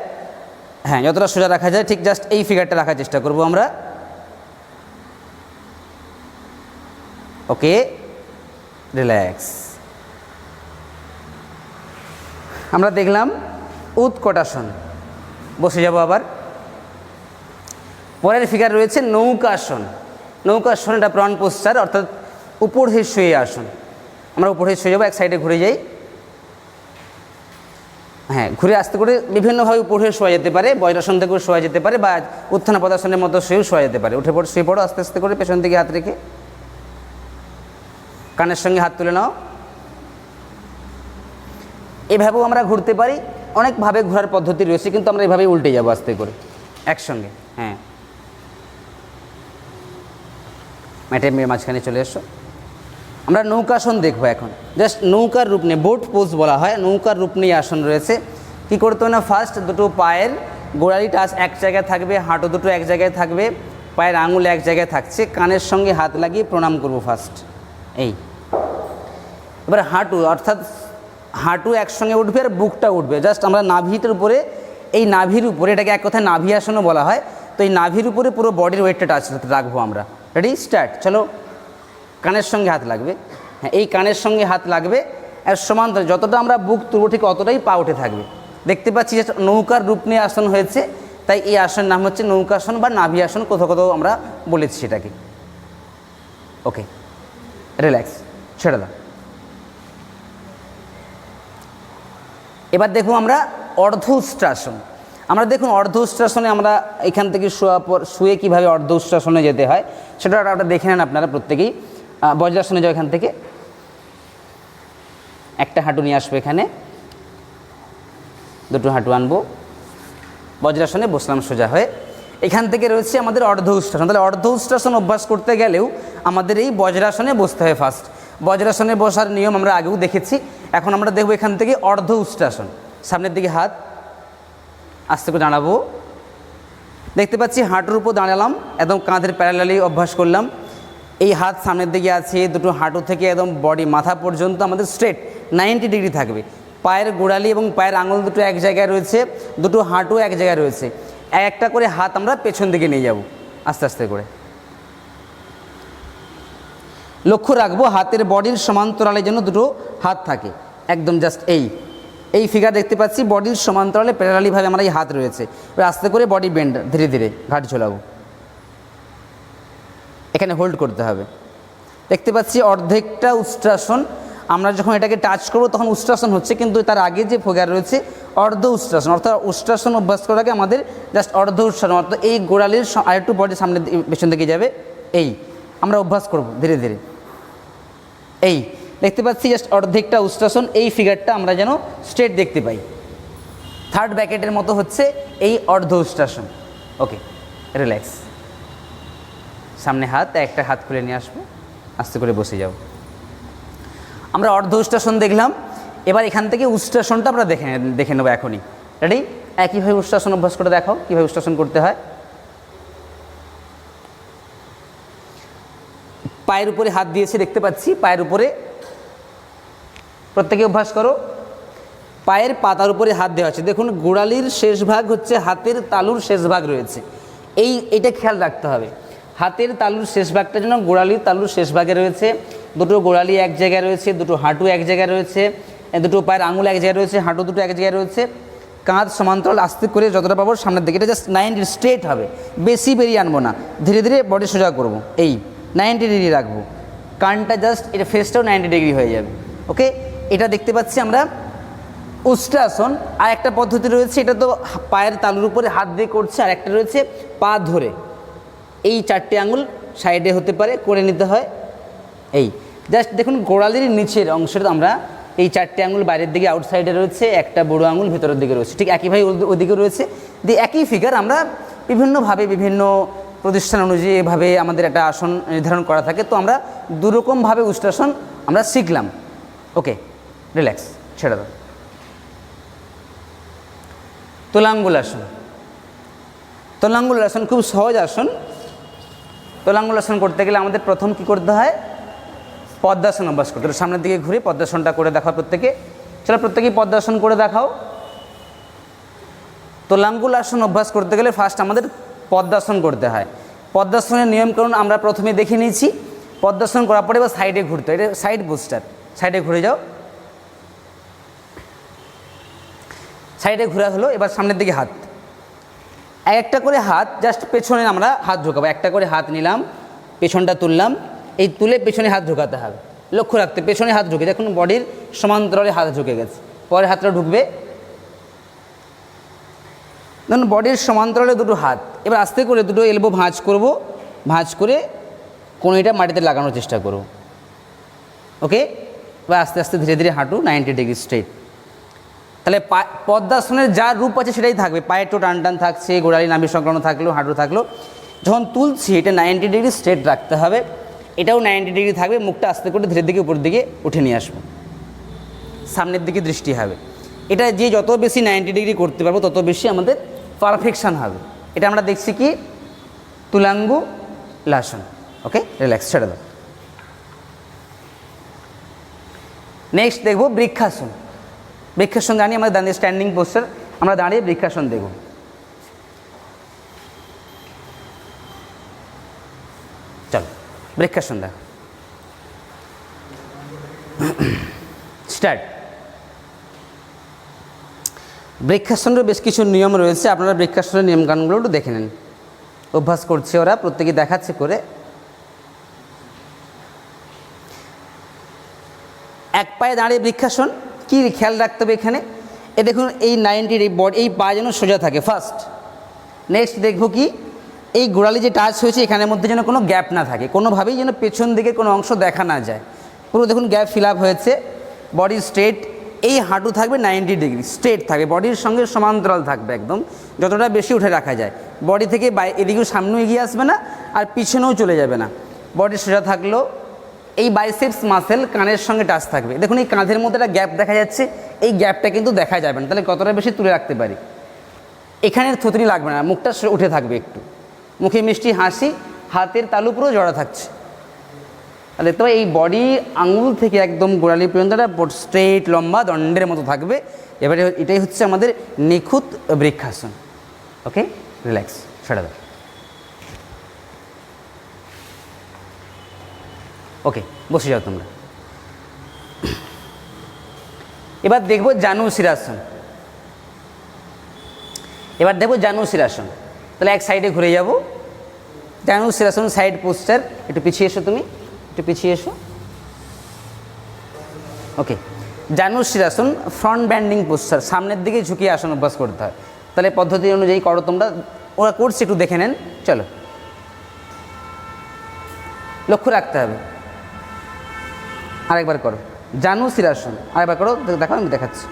হ্যাঁ যতটা সোজা রাখা যায় ঠিক জাস্ট এই ফিগারটা রাখার চেষ্টা করব আমরা। ওকে, রিল্যাক্স। আমরা দেখলাম উৎকটাসন, বসে যাব আবার। পরের ফিগার রয়েছে নৌকাসন। নৌকাসন এটা প্রন পোস্টার, অর্থাৎ উপর হয়ে শুয়ে আসন। আমরা উপর হয়ে শুয়ে যাবো, এক সাইডে ঘুরে যাই, হ্যাঁ ঘুরে আসতে করে বিভিন্নভাবে উপর হয়ে শোয়া যেতে পারে, বজ্রাসন থেকেও শোয়া যেতে পারে বা উত্থান পদাসনের মতো শুয়েও শোয়া যেতে পারে। উঠে শুয়ে পড়ো আস্তে আস্তে করে, পেছন দিকে হাত রেখে, কানের সঙ্গে হাত তুলে নাও। এভাবেও আমরা ঘুরতে পারি, অনেকভাবে ঘোরার পদ্ধতি রয়েছে, কিন্তু আমরা এভাবেই উল্টে যাবো আস্তে করে একসঙ্গে। হ্যাঁ, ম্যাটের মাঝখানে চলে এসো। আমরা নৌকাসন দেখবো এখন। জাস্ট নৌকার রূপ নিয়ে, বোট পোজ বলা হয়, নৌকার রূপ নিয়ে আসন রয়েছে। কী করতে হবে না, ফার্স্ট দুটো পায়ের গোড়ালি টাচ এক জায়গায় থাকবে, হাঁটু দুটো এক জায়গায় থাকবে, পায়ের আঙুল এক জায়গায় থাকছে, কানের সঙ্গে হাত লাগিয়ে প্রণাম করবো ফার্স্ট। এই এবার হাঁটু, অর্থাৎ হাঁটু একসঙ্গে উঠবে আর বুকটা উঠবে। জাস্ট আমরা নাভিটার উপরে, এই নাভির উপরে, এটাকে এক কথায় নাভি আসনও বলা হয়, তো এই নাভির উপরে পুরো বডির ওয়েটটা টাচ রাখবো আমরা। রেডি, স্টার্ট, চলো। কানের সঙ্গে হাত লাগবে, হ্যাঁ এই কানের সঙ্গে হাত লাগবে, আর সমান্তরাল যতটা আমরা বুক তুলব ঠিক অতটাই পা উঠে থাকবে। দেখতে পাচ্ছি যে নৌকার রূপ নিয়ে আসন হয়েছে, তাই এই আসনের নাম হচ্ছে নৌকাসন বা নাভি আসন, কোথাও কোথাও আমরা বলেছি সেটাকে। ওকে, রিল্যাক্স, ছেড়ে দাও। এবার দেখুন আমরা অর্ধ উষ্ট্রাসন। আমরা দেখুন অর্ধ উষ্ট্রাসনে আমরা এখান থেকে শুয়ে কীভাবে অর্ধ উষ্ট্রাসনে যেতে হয় সেটা ওটা দেখে নেন আপনারা প্রত্যেকেই। বজ্রাসনে যাও, এখান থেকে একটা হাঁটু নিয়ে আসবো, এখানে দুটো হাঁটু আনবো, বজ্রাসনে বসলাম সোজা হয়ে। এখান থেকে রয়েছে আমাদের অর্ধ উষ্ট্রাসন। তাহলে অর্ধ উষ্ট্রাসন অভ্যাস করতে গেলেও আমাদের এই বজ্রাসনে বসতে হয় ফার্স্ট। বজ্রাসনে বসার নিয়ম আমরা আগেও দেখেছি, এখন আমরা দেখব এখান থেকে অর্ধ উষ্ট্রাসন। সামনের দিকে হাত আস্তে করে দাঁড়াবো, দেখতে পাচ্ছি হাঁটুর উপর দাঁড়ালাম, একদম কাঁধের প্যারালালি অভ্যাস করলাম। এই হাত সামনের দিকে আছে, দুটো হাঁটু থেকে একদম বডি মাথা পর্যন্ত আমাদের স্ট্রেট 90 ডিগ্রি থাকবে। পায়ের গোড়ালি এবং পায়ের আঙুল দুটো এক জায়গায় রয়েছে, দুটো হাঁটু এক জায়গায় রয়েছে। একটা করে হাত আমরা পেছন দিকে নিয়ে যাব আস্তে আস্তে করে। লক্ষ্য রাখবো হাতের বডির সমান্তরালে যেন দুটো হাত থাকে, একদম জাস্ট এই ফিগার দেখতে পাচ্ছি, বডির সমান্তরালে প্যারালালিভাবে আমার এই হাত রয়েছে। এবার আস্তে করে বডি বেন্ড, ধীরে ধীরে ঘাট ঝোলাবো, এখানে হোল্ড করতে হবে। দেখতে পাচ্ছি অর্ধেকটা উষ্ট্রাসন। আমরা যখন এটাকে টাচ করবো তখন উষ্ট্রাসন হচ্ছে, কিন্তু তার আগে যে ফিগার রয়েছে অর্ধ উষ্ট্রাসন, অর্থাৎ উষ্ট্রাসন অভ্যাস করার আগে আমাদের জাস্ট অর্ধ উষ্ট্রাসন, অর্থাৎ এই গোড়ালির আরেকটু বডি সামনে পেছন দিকে যাবে, এই আমরা অভ্যাস করব ধীরে ধীরে। এই দেখতে পাচ্ছি জাস্ট অর্ধেকটা উষ্ট্রাসন, এই ফিগারটা আমরা যেন স্ট্রেট দেখতে পাই। থার্ড ব্যাকেটের মতো হচ্ছে এই অর্ধ উষ্ট্রাসন। ওকে, রিল্যাক্স। সামনে হাত, একটা হাত খুলে নিয়ে আসবো, আস্তে করে বসে যাও। আমরা অর্ধ উষ্ট্রাসন দেখলাম, এবার এখান থেকে উষ্ট্রাসনটা আমরা দেখে নেবো এখনই। রেডি, একইভাবে উষ্ট্রাসন অভ্যাস করে দেখাও কীভাবে উষ্ট্রাসন করতে হয়। পায়ের উপরে হাত দিয়েছে দেখতে পাচ্ছি, পায়ের উপরে প্রত্যেকে অভ্যাস করো। পায়ের পাতার উপরে হাত দেওয়া আছে, দেখুন গোড়ালির শেষ ভাগ হচ্ছে হাতের তালুর শেষ ভাগ রয়েছে, এইটা খেয়াল রাখতে হবে। হাতের তালুর শেষ ভাগটা যেন গোড়ালির তালুর শেষ ভাগে রয়েছে, দুটো গোড়ালি এক জায়গায় রয়েছে, দুটো হাঁটু এক জায়গায় রয়েছে, দুটো পায়ের আঙুল এক জায়গায় রয়েছে, হাঁটু দুটো এক জায়গায় রয়েছে, কাঁধ সমান্তরাল আস্তে করে যতটা পাবো সামনের দিকে, এটা জাস্ট 90 স্ট্রেট হবে, বেশি বেরিয়ে আনবো না, ধীরে ধীরে বডি সোজা করবো, এই 90 ডিগ্রি রাখবো, কানটা জাস্ট এটা ফেসটাও 90 ডিগ্রি হয়ে যাবে। ওকে, এটা দেখতে পাচ্ছি আমরা উষ্ট্রাসন। আর একটা পদ্ধতি রয়েছে, এটা তো পায়ের তালুর উপরে হাত দিয়ে করছে, আর একটা রয়েছে পা ধরে, এই 4টে আঙুল সাইডে হতে পারে, করে নিতে হয়। এই জাস্ট দেখুন গোড়ালির নিচের অংশটা আমরা এই 4টে আঙুল বাইরের দিকে আউটসাইডে রয়েছে, একটা বড় আঙুল ভেতরের দিকে রয়েছে, ঠিক একইভাবে ওদিকে রয়েছে। দিয়ে একই ফিগার আমরা বিভিন্নভাবে বিভিন্ন প্রতিষ্ঠান অনুযায়ী এভাবে আমাদের একটা আসন নির্ধারণ করা থাকে, তো আমরা দুরকমভাবে উষ্ট্রাসন আমরা শিখলাম। ওকে, রিল্যাক্স, ছেড়ে দাও। তোলাঙ্গুল আসন। তোলাঙ্গুল আসন খুব সহজ আসন। তোলাঙ্গুল আসন করতে গেলে আমাদের প্রথম কি করতে হয়, পদ্মাসন অভ্যাস করতে হবে। সামনের দিকে ঘুরে পদ্মাসনটা করে দেখাও প্রত্যেকে। চলো প্রত্যেকেই পদ্মাসন করে দেখাও। তোলাঙ্গুল আসন অভ্যাস করতে গেলে ফার্স্ট আমাদের পদ্মাসন করতে হয়। পদ্মাসনের নিয়মকানুন আমরা প্রথমে দেখে নিয়েছি। পদ্মাসন করার পরে এবার সাইডে ঘুরতে হয়, এটা সাইড বুস্টার। সাইডে ঘুরে যাও, সাইডে ঘোরা হলো। এবার সামনের দিকে হাত, একটা করে হাত জাস্ট পেছনে আমরা হাত ঢোকাবো। একটা করে হাত নিলাম, পেছনটা তুললাম, এই তুলে পেছনে হাত ঢোকাতে হবে। লক্ষ্য রাখতে পেছনে হাত ঢুকে, দেখুন বডির সমান্তরালে হাত ঢুকে গেছে। পরে হাতটা ঢুকবে, ধরুন বডির সমান্তরালে দুটো হাত। এবার আস্তে করে দুটো এলবো ভাঁজ করব, ভাঁজ করে কোনোটা মাটিতে লাগানোর চেষ্টা করব। ওকে, এবার আস্তে আস্তে ধীরে ধীরে হাঁটু 90 ডিগ্রি স্ট্রেট। তাহলে পদ্মাসনের যা রূপ আছে সেটাই থাকবে। পায়ের একটু টান টান থাকছে, গোড়ালি নাভি সংক্রান্ত থাকলো, হাঁটু থাকলো। যখন তুলছি এটা 90 ডিগ্রি স্ট্রেট রাখতে হবে, এটাও 90 ডিগ্রি থাকবে। মুখটা আস্তে করে ধীরে দিকে উপরের দিকে উঠে নিয়ে আসবো, সামনের দিকে দৃষ্টি হবে। এটা যে যত বেশি 90 ডিগ্রি করতে পারবো তত বেশি আমাদের পারফেকশান হবে। এটা আমরা দেখছি কি তুলাঙ্গুলাসন। ওকে, রিল্যাক্স, ছেড়ে দাও। নেক্সট দেখবো বৃক্ষাসন। বৃক্ষাসন জানি আমাদের দাঁড়িয়ে স্ট্যান্ডিং পোস্টার, আমরা দাঁড়িয়ে বৃক্ষাসন দেখব। চলো বৃক্ষাসন দেখো, স্টার্ট। বৃক্ষাসনের বেশ কিছু নিয়ম রয়েছে, আপনারা বৃক্ষাসনের নিয়মকানুনগুলো একটু দেখে নেন। অভ্যাস করছে ওরা, প্রত্যেকে দেখাচ্ছে করে। এক পায়ে দাঁড়িয়ে বৃক্ষাসন, কী খেয়াল রাখতে হবে এখানে? এ দেখুন এই 90 বডি, এই পা যেন সোজা থাকে ফার্স্ট। নেক্সট দেখব কি, এই গোড়ালি যে টাচ হয়েছে এখানের মধ্যে যেন কোনো গ্যাপ না থাকে, কোনোভাবেই যেন পেছন দিকে কোনো অংশ দেখা না যায়। পুরো দেখুন গ্যাপ ফিল আপ হয়েছে। বডি স্ট্রেট, এই হাঁটু থাকবে 90 ডিগ্রি স্ট্রেট থাকবে, বডির সঙ্গে সমান্তরাল থাকবে একদম, যতটা বেশি উঠে রাখা যায়। বডি থেকে এদিকেও সামনেও এগিয়ে আসবে না, আর পিছনেও চলে যাবে না। বডি সোজা থাকলো। এই বাইসেপস মাসেল কানের সঙ্গে টাচ থাকবে। দেখুন এই কাঁধের মধ্যে একটা গ্যাপ দেখা যাচ্ছে, এই গ্যাপটা কিন্তু দেখা যাবে না। তাহলে কতটা বেশি তুলে রাখতে পারি, এখানের থুতনি লাগবে না, মুখটা উঠে থাকবে একটু, মুখে মিষ্টি হাসি, হাতের তালু পুরো জড়া থাকছে। তাহলে তো এই বডি আঙুল থেকে একদম গোড়ালি পর্যন্ত স্ট্রেট লম্বা দণ্ডের মতো থাকবে। এবারে এটাই হচ্ছে আমাদের নিখুঁত বৃক্ষাসন। ওকে, রিল্যাক্স, ছেড়ে দাও। ওকে, বসে যাও তোমরা। এবার দেখবো জানুশিরাসন। এবার দেখবো জানুশিরাসন। তাহলে এক সাইডে ঘুরে যাব। জানুশিরাসন সাইড পোস্টার, একটু পিছিয়ে এসো, তুমি একটু পিছিয়ে এসো। ওকে, জানুশিরাসন ফ্রন্ট ব্যান্ডিং পোস্টার, সামনের দিকে ঝুঁকিয়ে আসন অভ্যাস করতে হয়। তাহলে পদ্ধতি অনুযায়ী করো তোমরা, ওরা করছে একটু দেখে নেন। চলো, লক্ষ্য রাখতে হবে। আরেকবার করো জানুশিরাসন, আরেকবার করো, দেখো আমি দেখাচ্ছি।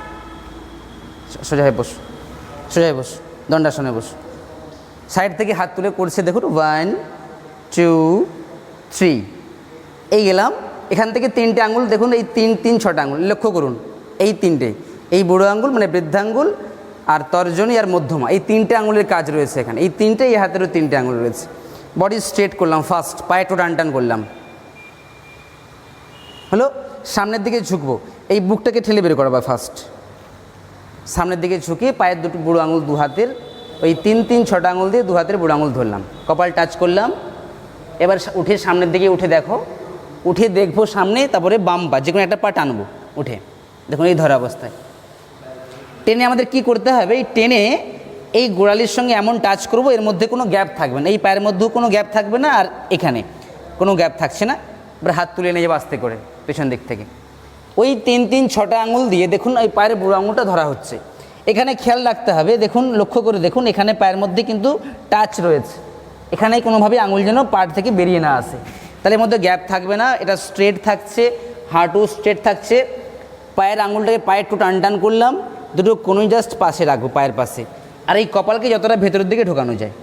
সোজা হয়ে বসো, সোজা হয়ে বসো, দণ্ডাসনে বসো। সাইড থেকে হাত তুলে করছে দেখুন, 1 2 3, এই গেলাম। এখান থেকে 3টে আঙুল দেখুন, এই 3 6টা আঙুল লক্ষ্য করুন। এই 3টে, এই বুড়ো আঙুল মানে বৃদ্ধাঙ্গুল, আর তর্জনী আর মধ্যমা, এই 3টে আঙুলের কাজ রয়েছে এখানে। এই 3টে, এই হাতেরও 3টে আঙুল রয়েছে। বডি স্ট্রেট করলাম ফার্স্ট, পায়ে একটু টান টান করলাম, হলো। সামনের দিকে ঝুঁকবো, এই বুকটাকে ঠেলে বের করাবো ফার্স্ট। সামনের দিকে ঝুঁকিয়ে পায়ের দুটো বুড়ো আঙুল দু হাতের, ওই 3 6টা আঙুল দিয়ে দু হাতের বুড়ো আঙুল ধরলাম, কপাল টাচ করলাম। এবার উঠে সামনের দিকে উঠে দেখো, উঠে দেখবো সামনে, তারপরে বাম পা যে কোনো একটা পা টানবো উঠে, দেখুন এই ধরা অবস্থায়। টেনে আমাদের কি করতে হবে, এই টেনে এই গোড়ালির সঙ্গে এমন টাচ করব, এর মধ্যে কোনো গ্যাপ থাকবে না, এই পায়ের মধ্যেও কোনো গ্যাপ থাকবে না, আর এখানে কোনো গ্যাপ থাকছে না। এবার হাত তুলে নিয়ে যাবো আস্তে করে পেছন দিক থেকে। ওই 3 6টা আঙুল দিয়ে দেখুন ওই পায়ের বুড়ো আঙুলটা ধরা হচ্ছে। এখানে খেয়াল রাখতে হবে, দেখুন লক্ষ্য করে দেখুন, এখানে পায়ের মধ্যে কিন্তু টাচ রয়েছে, এখানে কোনোভাবেই আঙুল যেন পাড় থেকে বেরিয়ে না আসে। তাহলে এর মধ্যে গ্যাপ থাকবে না, এটা স্ট্রেট থাকছে, হাঁটু স্ট্রেট থাকছে। পায়ের আঙুলটাকে পায়ে একটু টান টান করলাম, দুটো কোনোই জাস্ট পাশে রাখবো, পায়ের পাশে। আর এই কপালকে যতটা ভেতরের দিকে ঢোকানো যায়,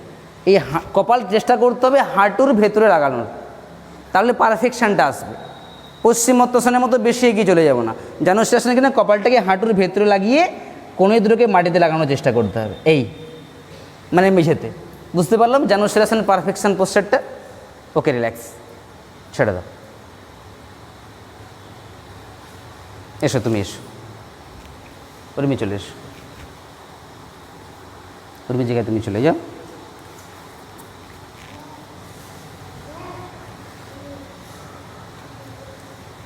এই কপাল চেষ্টা করতে হবে হাঁটুর ভেতরে লাগানোর, তাহলে পারফেকশানটা আসবে। পশ্চিমোত্তাসনের মতো বেশি এগিয়ে চলে যাব না। জানুশিরাসনে কিনা কপালটাকে হাঁটুর ভেতরে লাগিয়ে কোনোই দুটোকে মাটিতে লাগানোর চেষ্টা করতে হবে, এই মানে মেঝেতে। বুঝতে পারলাম জানুশিরাসনের পারফেকশান পোস্টারটা। ওকে, রিল্যাক্স, ছেড়ে দাও। এসো, তুমি এসো, উর্মি চলে এসো। তুমি জায়গায় তুমি চলে যাও।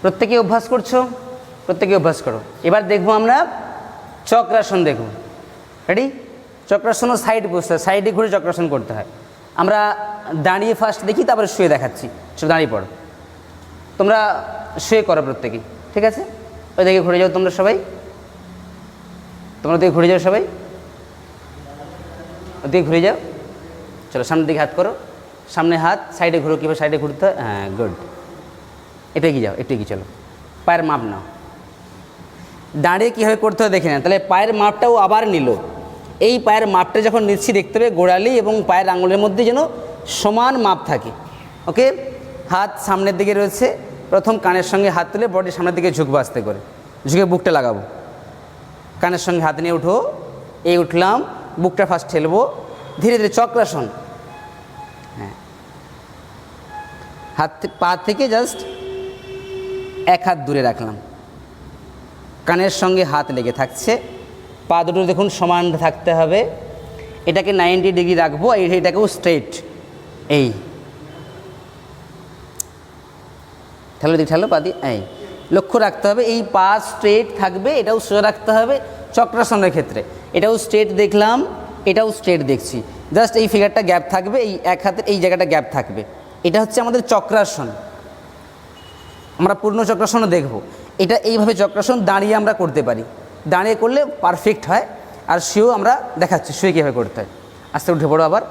প্রত্যেকে অভ্যাস করছো? প্রত্যেকে অভ্যাস করো। এবার দেখবো আমরা চক্রাসন দেখব। রেডি? চক্রাসন সাইডে ঘুরে চক্রাসন করতে হয়। আমরা দাঁড়িয়ে ফার্স্ট দেখি, তারপরে শুয়ে দেখাচ্ছি। শুধু দাঁড়িয়ে পড়ো, তোমরা শুয়ে করো প্রত্যেকেই, ঠিক আছে? ওই দিকে ঘুরে যাও তোমরা সবাই, তোমরা ওদিকে ঘুরে যাও সবাই, ওদিকে ঘুরে যাও। চলো সামনের দিকে হাত করো, সামনে হাত, সাইডে ঘুরো। কীভাবে সাইডে ঘুরতে হয়? হ্যাঁ, গুড। একটু এগিয়ে যাও, একটু এগিয়ে চলো। পায়ের মাপ নাও। দাঁড়িয়ে কীভাবে করতে হয় দেখে নেন। তাহলে পায়ের মাপটাও আবার নিল। এই পায়ের মাপটা যখন নিচ্ছি দেখতে হবে গোড়ালি এবং পায়ের আঙুলের মধ্যে যেন সমান মাপ থাকে। ওকে, হাত সামনের দিকে রয়েছে। প্রথম কানের সঙ্গে হাত তুলে বডির সামনের দিকে ঝুঁকবো, আস্তে করে ঝুঁকে বুকটা লাগাবো। কানের সঙ্গে হাত নিয়ে উঠো, এই উঠলাম, বুকটা ফার্স্ট ঠেলবো, ধীরে ধীরে চক্রাসন। হ্যাঁ, পা থেকে জাস্ট এক হাত দূরে রাখলাম, কানের সঙ্গে হাত লেগে থাকছে, পা দুটো দেখুন সমান থাকতে হবে। এটাকে 90 ডিগ্রি রাখবো, এটাকেও স্ট্রেট। এই ঠেলো পা দিয়ে, এই লক্ষ্য রাখতে হবে এই পা স্ট্রেট থাকবে, এটাও সোজা রাখতে হবে। চক্রাসনের ক্ষেত্রে এটাও স্ট্রেট দেখলাম, এটাও স্ট্রেট দেখছি, জাস্ট এই ফিগারটা গ্যাপ থাকবে, এই এক হাতের এই জায়গাটা গ্যাপ থাকবে। এটা হচ্ছে আমাদের চক্রাসন। আমরা পূর্ণ চক্রাসনও দেখব। এটা এইভাবে চক্রাসন দাঁড়িয়ে আমরা করতে পারি, দাঁড়িয়ে করলে পারফেক্ট হয়। আর শুয়েও আমরা দেখাচ্ছি শুয়ে কীভাবে করতে হয়। আস্তে উঠে পড়ো, আবার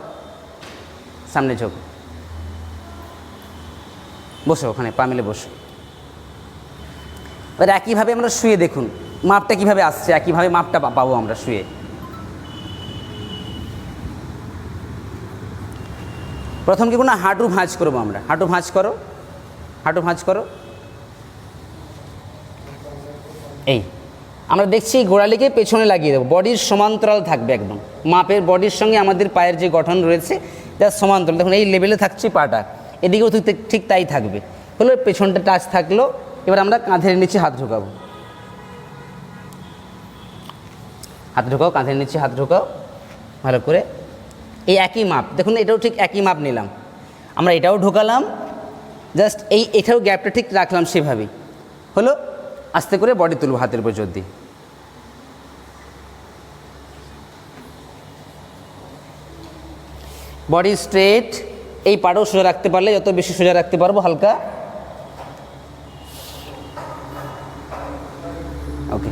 সামনে ঝোঁক, বসো ওখানে, পা মিলে বসো। এবার একইভাবে আমরা শুয়ে দেখুন মাপটা কীভাবে আসছে, একইভাবে মাপটা পাবো আমরা শুয়ে। প্রথম কি কোনো হাঁটু ভাঁজ করবো আমরা। হাঁটু ভাঁজ করো, হাঁটু ভাঁজ করো। এই আমরা দেখছি গোড়ালিকে পেছনে লাগিয়ে দেবো, বডির সমান্তরাল থাকবে একদম। মাপের বডির সঙ্গে আমাদের পায়ের যে গঠন রয়েছে যা সমান্তরাল, দেখুন এই লেভেলে থাকছে পাটা, এদিকেও ঠিক তাই থাকবে। হলো পেছনটা টাচ থাকলো। এবার আমরা কাঁধের নিচে হাত ঢোকাবো, হাত ঢোকাও, কাঁধের নিচে হাত ঢোকাও ভালো করে। এই একই মাপ দেখুন, এটাও ঠিক একই মাপ নিলাম আমরা, এটাও ঢোকালাম, জাস্ট এটাও গ্যাপটা ঠিক রাখলাম সেভাবেই। হলো আস্তে করে বডি তুলব হাতের উপর জোর দিয়ে। বডি স্ট্রেট, এই পাটাও সোজা রাখতে পারলে যত বেশি সোজা রাখতে পারবো, হালকা। ওকে,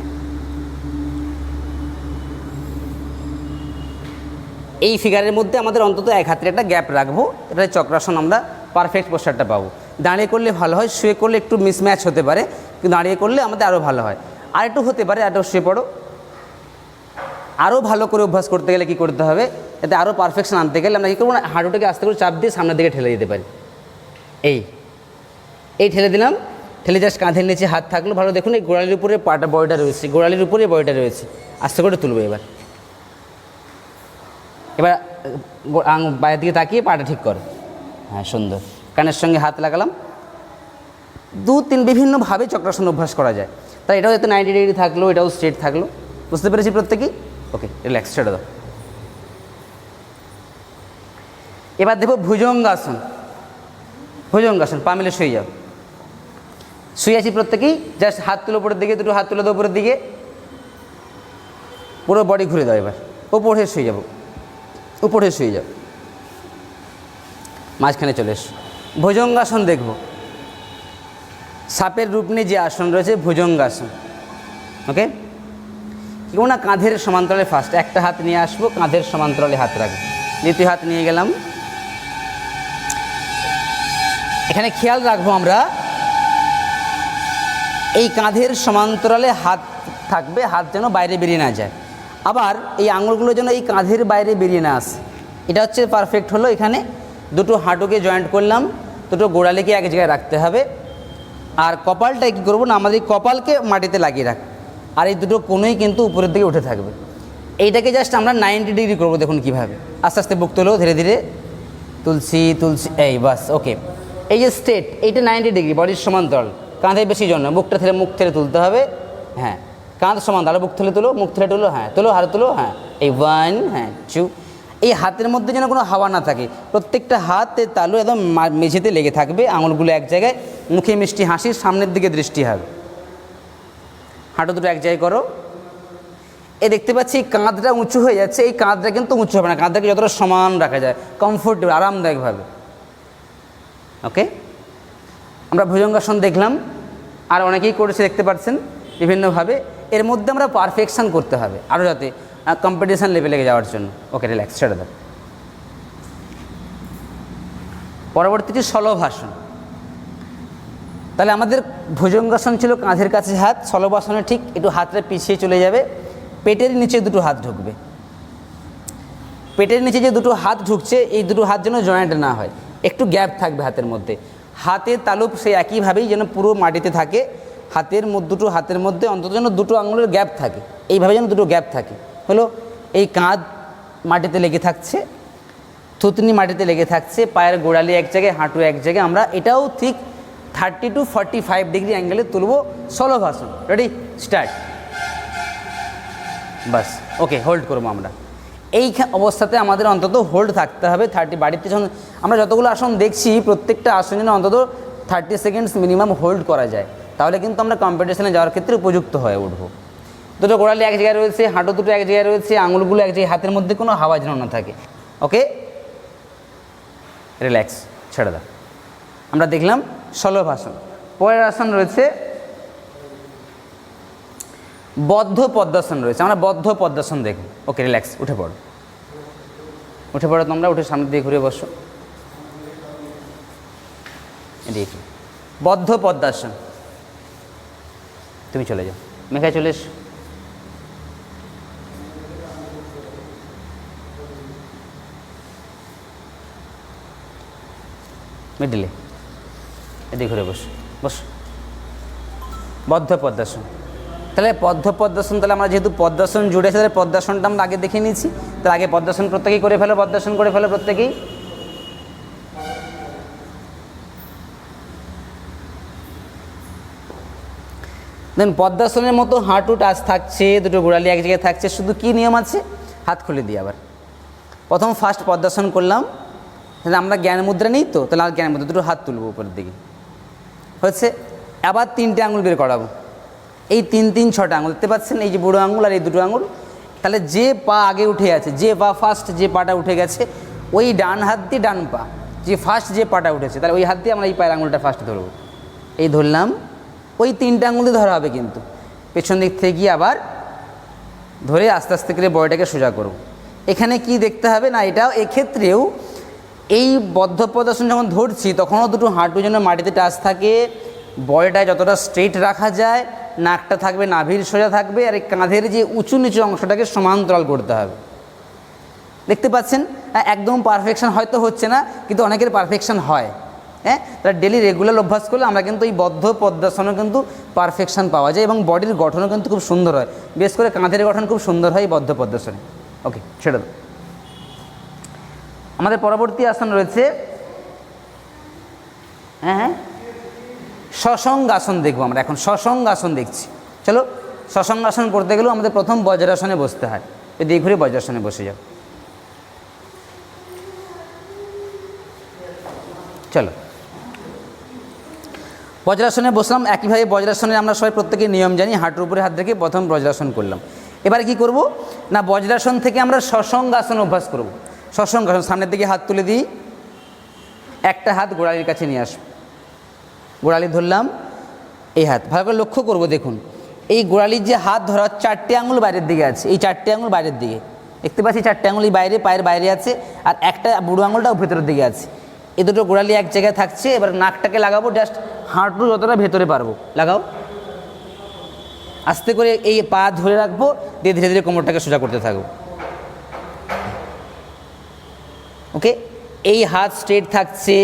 এই ফিগারের মধ্যে আমাদের অন্তত এক হাতের একটা গ্যাপ রাখবো। এটা চক্রাসন, আমরা পারফেক্ট পোস্টারটা পাবো। দাঁড়িয়ে করলে ভালো হয়, শুয়ে করলে একটু মিসম্যাচ হতে পারে, কিন্তু দাঁড়িয়ে করলে আমাদের আরও ভালো হয়। আর একটু হতে পারে, আরও শুয়ে পড়ো। আরও ভালো করে অভ্যাস করতে গেলে কী করতে হবে, এতে আরও পারফেকশন আনতে গেলে আমরা কী করবো না, হাঁটুটাকে আস্তে করে চাপ দিয়ে সামনের দিকে ঠেলে দিতে পারি। এই ঠেলে দিলাম, ঠেলে জাস্ট কাঁধের নিচে হাত থাকলো ভালো। দেখুন এই গোড়ালির উপরে পাটা বডিটা রয়েছে, গোড়ালির উপরে বডিটা রয়েছে। আস্তে করে তুলবো। এবার বাইরের দিকে তাকিয়ে পাটা ঠিক করো। হ্যাঁ, সুন্দর। কানের সঙ্গে হাত লাগালাম। 2-3 বিভিন্নভাবে চক্রাসন অভ্যাস করা যায়। তাই এটাও যাতে 90 ডিগ্রি থাকলো, এটাও স্ট্রেট থাকলো। বুঝতে পেরেছি প্রত্যেকেই? ওকে, রিল্যাক্স, ছেড়ে দাও। এবার দেখো ভুজঙ্গাসন। ভুজঙ্গাসন, পা মিলে শুয়ে যাও। শুয়ে আছি প্রত্যেকেই, জাস্ট হাত তুলো উপরের দিকে, দুটো হাত তুলে দাও উপরের দিকে, পুরো বডি ঘুরে দাও। এবার উপরে শুয়ে যাবো, উপরে শুয়ে যাও, মাঝখানে চলে এসো। ভুজঙ্গাসন দেখব। সাপের রূপ নিয়ে যে আসন রয়েছে ভুজঙ্গাসন। ওকে, কেউ না কাঁধের সমান্তরালে ফার্স্ট একটা হাত নিয়ে আসবো, কাঁধের সমান্তরালে হাত রাখবো, দ্বিতীয় হাত নিয়ে গেলাম। এখানে খেয়াল রাখবো আমরা এই কাঁধের সমান্তরালে হাত থাকবে, হাত যেন বাইরে বেরিয়ে না যায়। আবার এই আঙুলগুলো যেন এই কাঁধের বাইরে বেরিয়ে না আসে। এটা হচ্ছে পারফেক্ট হলো। এখানে দুটো হাঁটুকে জয়েন্ট করলাম, দুটো গোড়ালিকে এক জায়গায় রাখতে হবে। আর কপালটা কী করবো না, আমাদের কপালকে মাটিতে লাগিয়ে রাখ, আর এই দুটো কোনোই কিন্তু উপরের দিকে উঠে থাকবে। এইটাকে জাস্ট আমরা 90 ডিগ্রি করবো। দেখুন কীভাবে, আস্তে আস্তে বুক তোলো, ধীরে ধীরে তুলছি, এই বাস। ওকে, এই যে স্ট্রেট, এইটা 90 ডিগ্রি, বডির সমান্তরাল, কাঁধে বেশি জন্য, মুখটা থেকে মুখ থেকে তুলতে হবে। হ্যাঁ, কাঁধ সমান্তরাল, বুক থেকে তুলো, মুখ থেকে তুলো, হ্যাঁ তুলো, হাত তুলো, হ্যাঁ এই 1, হ্যাঁ 2, এই হাতের মধ্যে যেন কোনো হাওয়া না থাকে, প্রত্যেকটা হাতের তালু একদম মেঝেতে লেগে থাকবে, আঙুলগুলো এক জায়গায়, মুখে মিষ্টি হাসির, সামনের দিকে দৃষ্টি হবে। হাঁটু দুটো এক জায়গায় করো। এ দেখতে পাচ্ছি কাঁধটা উঁচু হয়ে যাচ্ছে, এই কাঁধটা কিন্তু উঁচু হবে না, কাঁধটাকে যতটা সমান রাখা যায় কমফোর্টেবল আরামদায়কভাবে। ওকে, আমরা ভুজঙ্গাসন দেখলাম, আর অনেকেই করেছে দেখতে পাচ্ছেন বিভিন্নভাবে। এর মধ্যে আমরা পারফেকশান করতে হবে আরও, যাতে কম্পিটিশান লেভেলে যাওয়ার জন্য। ওকে, রিল্যাক্স, ছেড়ে দাও। পরবর্তীটি শলভাসন। তাহলে আমাদের ভুজঙ্গাসন ছিল কাঁধের কাছে হাত, শলভাসনে ঠিক একটু হাতটা পিছিয়ে চলে যাবে, পেটের নিচে দুটো হাত ঢুকবে। পেটের নিচে যে দুটো হাত ঢুকছে, এই দুটো হাত যেন জয়েন্ট না হয়, একটু গ্যাপ থাকবে হাতের মধ্যে। হাতের তালু সেই একইভাবেই যেন পুরো মাটিতে থাকে, দুটো হাতের মধ্যে অন্তত যেন দুটো আঙুলের গ্যাপ থাকে, এইভাবে যেন দুটো গ্যাপ থাকে। হলো, এই কাঁধ মাটিতে লেগে থাকছে, থুতনি মাটিতে লেগে থাকছে, পায়ের গোড়ালি এক জায়গায়, হাঁটু এক জায়গায়। আমরা এটাও ঠিক 30 to 45 ডিগ্রি অ্যাঙ্গেলে তুলব। শলভাসন। Ready, start. বাস, ওকে, হোল্ড করবো আমরা। এই অবস্থাতে আমাদের অন্তত হোল্ড থাকতে হবে 30। বাড়িতে যখন আমরা যতগুলো আসন দেখছি, প্রত্যেকটা আসন যেন অন্তত 30 সেকেন্ডস মিনিমাম হোল্ড করা যায়, তাহলে কিন্তু আমরা কম্পিটিশনে যাওয়ার ক্ষেত্রে উপযুক্ত হয়ে উঠব। দুটো গোড়ালি এক জায়গায় রয়েছে, হাঁটু দুটো এক জায়গায় রয়েছে, আঙুলগুলো এক জায়গায়, হাতের মধ্যে কোনো হাওয়া যেন না থাকে। ওকে, রিল্যাক্স, ছেড়ে দাও। আমরা দেখলাম শলভাসন। পরের আসন রয়েছে বদ্ধ পদ্মাসন রয়েছে, আমরা বদ্ধ পদ্মাসন দেখব। ওকে, রিল্যাক্স, উঠে পড়ো, উঠে পড়ো তোমরা, উঠে সামনের দিকে ঘুরে বসো। এদিকে বদ্ধ পদ্মাসন। তুমি চলে যাও, মেঘায় চলে এসো। মিডিলে এদিকে ঘুরে বসো, বসো। বদ্ধ পদ্মাসন। তাহলে বদ্ধ পদ্মাসন, তাহলে আমরা যেহেতু পদ্মাসন জুড়ে আছে, তাহলে পদ্মাসনটা আমরা আগে দেখে নিয়েছি। তাহলে আগে পদ্মাসন প্রত্যেকেই করে ফেলো, পদ্মাসন করে ফেলো প্রত্যেকেই। দেন পদ্মাসনের মতো হাঁটু টাচ থাকছে, দুটো গোড়ালি এক জায়গায় থাকছে, শুধু কি নিয়ম আছে, হাত খুলে দিই। আবার প্রথম ফার্স্ট পদ্মাসন করলাম, তাহলে আমরা জ্ঞান মুদ্রা নিই তো, তাহলে আর জ্ঞান মুদ্রা, দুটো হাত তুলবো উপরের দিকে, হচ্ছে। আবার 3টে আঙুল বের করাবো, এই 3 6টা আঙুল দেখতে পাচ্ছেন, এই যে বুড়ো আঙুল আর এই দুটো আঙুল। তাহলে যে পা আগে উঠে আছে, যে পা ফার্স্ট যে পাটা উঠে গেছে, ওই ডান হাত দিয়ে ডান পা, যে ফার্স্ট যে পাটা উঠেছে, তাহলে ওই হাত দিয়ে আমরা এই পায়ের আঙুলটা ফার্স্ট ধরবো। এই ধরলাম, ওই 3টে আঙুল দিয়ে ধরা হবে, কিন্তু পেছন দিক থেকে গিয়ে আবার ধরে আস্তে আস্তে করে বডিটাকে সোজা করব। এখানে কি দেখতে হবে না, এটাও এক্ষেত্রেও এই বদ্ধ পদ্মাসন যখন ধরছি, তখনও দুটো হাঁটু যেন মাটিতে টাচ থাকে, বডিটা যতটা স্ট্রেট রাখা যায়, নাকটা থাকবে নাভির সোজা থাকবে, আর এই কাঁধের যে উঁচু নিচু অংশটাকে সমান্তরাল করতে হবে। দেখতে পাচ্ছেন, একদম পারফেকশন হয়তো হচ্ছে না, কিন্তু অনেকের পারফেকশন হয়। হ্যাঁ, তারা ডেলি রেগুলার অভ্যাস করলে আমরা কিন্তু এই বদ্ধ পদ্মাসনও কিন্তু পারফেকশন পাওয়া যায়, এবং বডির গঠনও কিন্তু খুব সুন্দর হয়। বিশেষ করে কাঁধের গঠন খুব সুন্দর হয় বদ্ধ পদ্মাসনে। ওকে, ছেড়ে দাও। আমাদের পরবর্তী আসন রয়েছে, হ্যাঁ, শশঙ্গাসন দেখবো আমরা এখন। শশঙ্গাসন দেখছি, চলো। শশঙ্গাসন করতে গেলেও আমাদের প্রথম বজ্রাসনে বসতে হয়। এদিকে ঘুরে বজ্রাসনে বসে যাও, চলো। বজ্রাসনে বসলাম, একইভাবে বজ্রাসনে আমরা সবাই প্রত্যেকের নিয়ম জানি, হাঁটুর উপরে হাত রেখে প্রথম বজ্রাসন করলাম। এবারে কি করব না, বজ্রাসন থেকে আমরা শশঙ্গাসন অভ্যাস করব। শশঙ্গাসন, সামনের দিকে হাত তুলে দিই, একটা হাত গোড়ালির কাছে নিয়ে আসবো, গোড়ালি ধরলাম, এই হাত ভালো করে লক্ষ্য করব। দেখুন, এই গোড়ালির যে হাত ধরা, 4টে আঙুল বাইরের দিকে আছে, এই 4টে আঙুল বাইরের দিকে দেখতে পাচ্ছি, 4টে আঙুলই বাইরে, পায়ের বাইরে আছে, আর একটা বুড়ো আঙুলটাও ভেতরের দিকে আছে। এই দুটো গোড়ালি এক জায়গায় থাকছে। এবার নাকটাকে লাগাবো, জাস্ট হাঁটু যতটা ভেতরে পারবো লাগাও। আস্তে করে এই পা ধরে রাখবো, দিয়ে ধীরে ধীরে কোমরটাকে সোজা করতে থাকবো। ওকে, এই হাত স্ট্রেট থাকছে,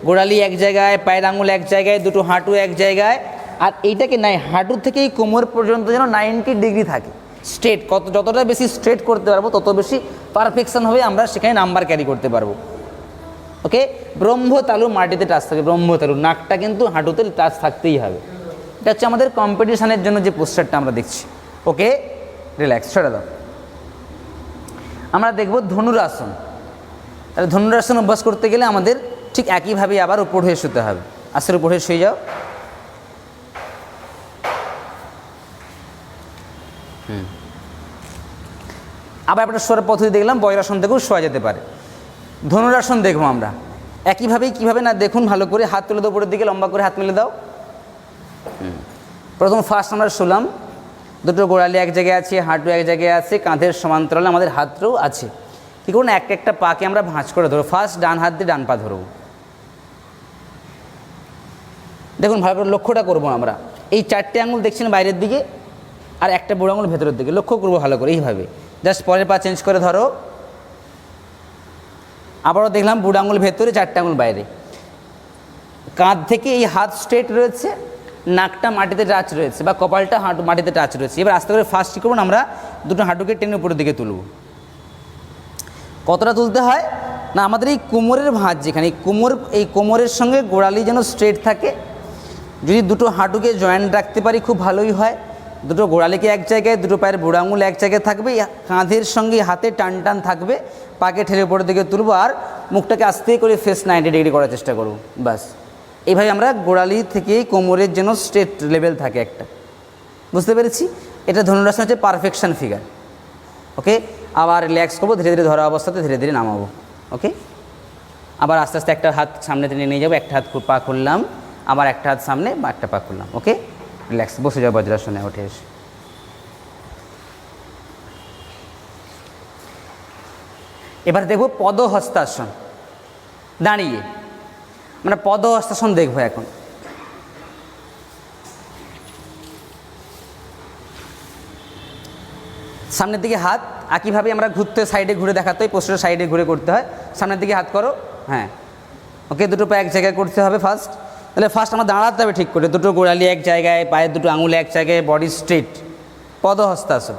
গোড়ালি এক জায়গায়, পায়ের আঙুল এক জায়গায়, দুটো হাঁটু এক জায়গায়, আর এইটাকে নাই, হাঁটু থেকে এই কোমর পর্যন্ত যেন 90 ডিগ্রি থাকে স্ট্রেট। যতটা বেশি স্ট্রেট করতে পারবো, তত বেশি পারফেকশন হবে, আমরা সেখানে নাম্বার ক্যারি করতে পারবো। ওকে, ব্রহ্মতালু মাটিতে টাচ থাকে, ব্রহ্মতালু, নাকটা কিন্তু হাঁটুতে টাচ থাকতেই হবে। এটা হচ্ছে আমাদের কম্পিটিশানের জন্য যে পোস্টারটা আমরা দেখছি। ওকে, রিল্যাক্স, ছেড়ে দাও। আমরা দেখব ধনুরাসন। তাহলে ধনুরাসন অভ্যাস করতে গেলে আমাদের ঠিক একইভাবে আবার উপর হয়ে শুতে হবে। আস্তে উপর হয়ে শুয়ে যাও। আবার একটা শোয়ার পদ্ধতি দেখলাম, বজ্রাসন থেকেও শোয়া যেতে পারে। ধনুরাসন দেখবো আমরা একইভাবেই, কীভাবে না দেখুন ভালো করে, হাত তুলে দাও উপরের দিকে, লম্বা করে হাত মেলে দাও। প্রথম ফার্স্ট আমরা শুলাম, দুটো গোড়ালি এক জায়গায় আছে, হাঁটু এক জায়গায় আছে, কাঁধের সমান্তরালে আমাদের হাতটাও আছে। কী করুন, একটা পাকে আমরা ভাঁজ করে ধরবো। ফার্স্ট ডান হাত দিয়ে ডান পা ধরবো। দেখুন ভালো করে লক্ষ্যটা করবো আমরা, এই 4টে আঙুল দেখছেন বাইরের দিকে, আর একটা বুড়ো আঙুল ভেতরের দিকে, লক্ষ্য করবো ভালো করে এইভাবে। জাস্ট পরের পা চেঞ্জ করে ধরো। আবারও দেখলাম বুড়ো আঙুল ভেতরে, 4টে আঙুল বাইরে। কাঁধ থেকে এই হাত স্ট্রেট রয়েছে, নাকটা মাটিতে টাচ রয়েছে, বা কপালটা হাঁটু মাটিতে টাচ রয়েছে। এবার আস্তে করে ফার্স্ট কী করবো, আমরা দুটো হাঁটুকে টেনে উপরের দিকে তুলব। কতটা তুলতে হয় না, আমাদের এই কোমরের ভাঁজ যেখানে, এই কোমরের সঙ্গে গোড়ালি যেন স্ট্রেট থাকে। যদি দুটো হাঁটুকে জয়েন্ট রাখতে পারি খুব ভালোই হয়। দুটো গোড়ালিকে এক জায়গায়, দুটো পায়ের বুড়ো আঙুল এক জায়গায় থাকবে, কাঁধের সঙ্গে হাতে টান টান থাকবে, পাকে ঠেলে উপরের দিকে তুলবো, আর মুখটাকে আস্তে করে ফেস 90 ডিগ্রি করার চেষ্টা করব। বাস এইভাবে আমরা গোড়ালি থেকে কোমরের যেন স্ট্রেট লেভেল থাকে একটা। বুঝতে পেরেছি? এটা ধনুরাসন হচ্ছে পারফেকশন ফিগার। ওকে, আবার রিল্যাক্স করবো, ধীরে ধীরে ধরা অবস্থাতে ধীরে ধীরে নামাবো। ওকে, আবার আস্তে আস্তে একটা হাত সামনে টেনে নিয়ে যাবো, একটা হাত পা খুললাম, আবার একটা হাত সামনে বা একটা পা খুললাম। ওকে, রিল্যাক্স, বসে যাও বজ্রাসনে উঠে এসে। এবার দেখব পদহস্তাসন, দাঁড়িয়ে মানে পদহস্তাসন দেখবো এখন। সামনের দিকে হাত, একইভাবে আমরা ঘুরতে সাইডে ঘুরে দেখাতে হয়, পোস্টার সাইডে ঘুরে করতে হয়। সামনের দিকে হাত করো, হ্যাঁ। ওকে, দুটো পা এক জায়গায় করতে হবে ফার্স্ট। তাহলে ফার্স্ট আমরা দাঁড়াতে হবে ঠিক করে, দুটো গোড়ালি এক জায়গায়, পায়ের দুটো আঙুল এক জায়গায়, বডি স্ট্রেট, পদহস্তাসন।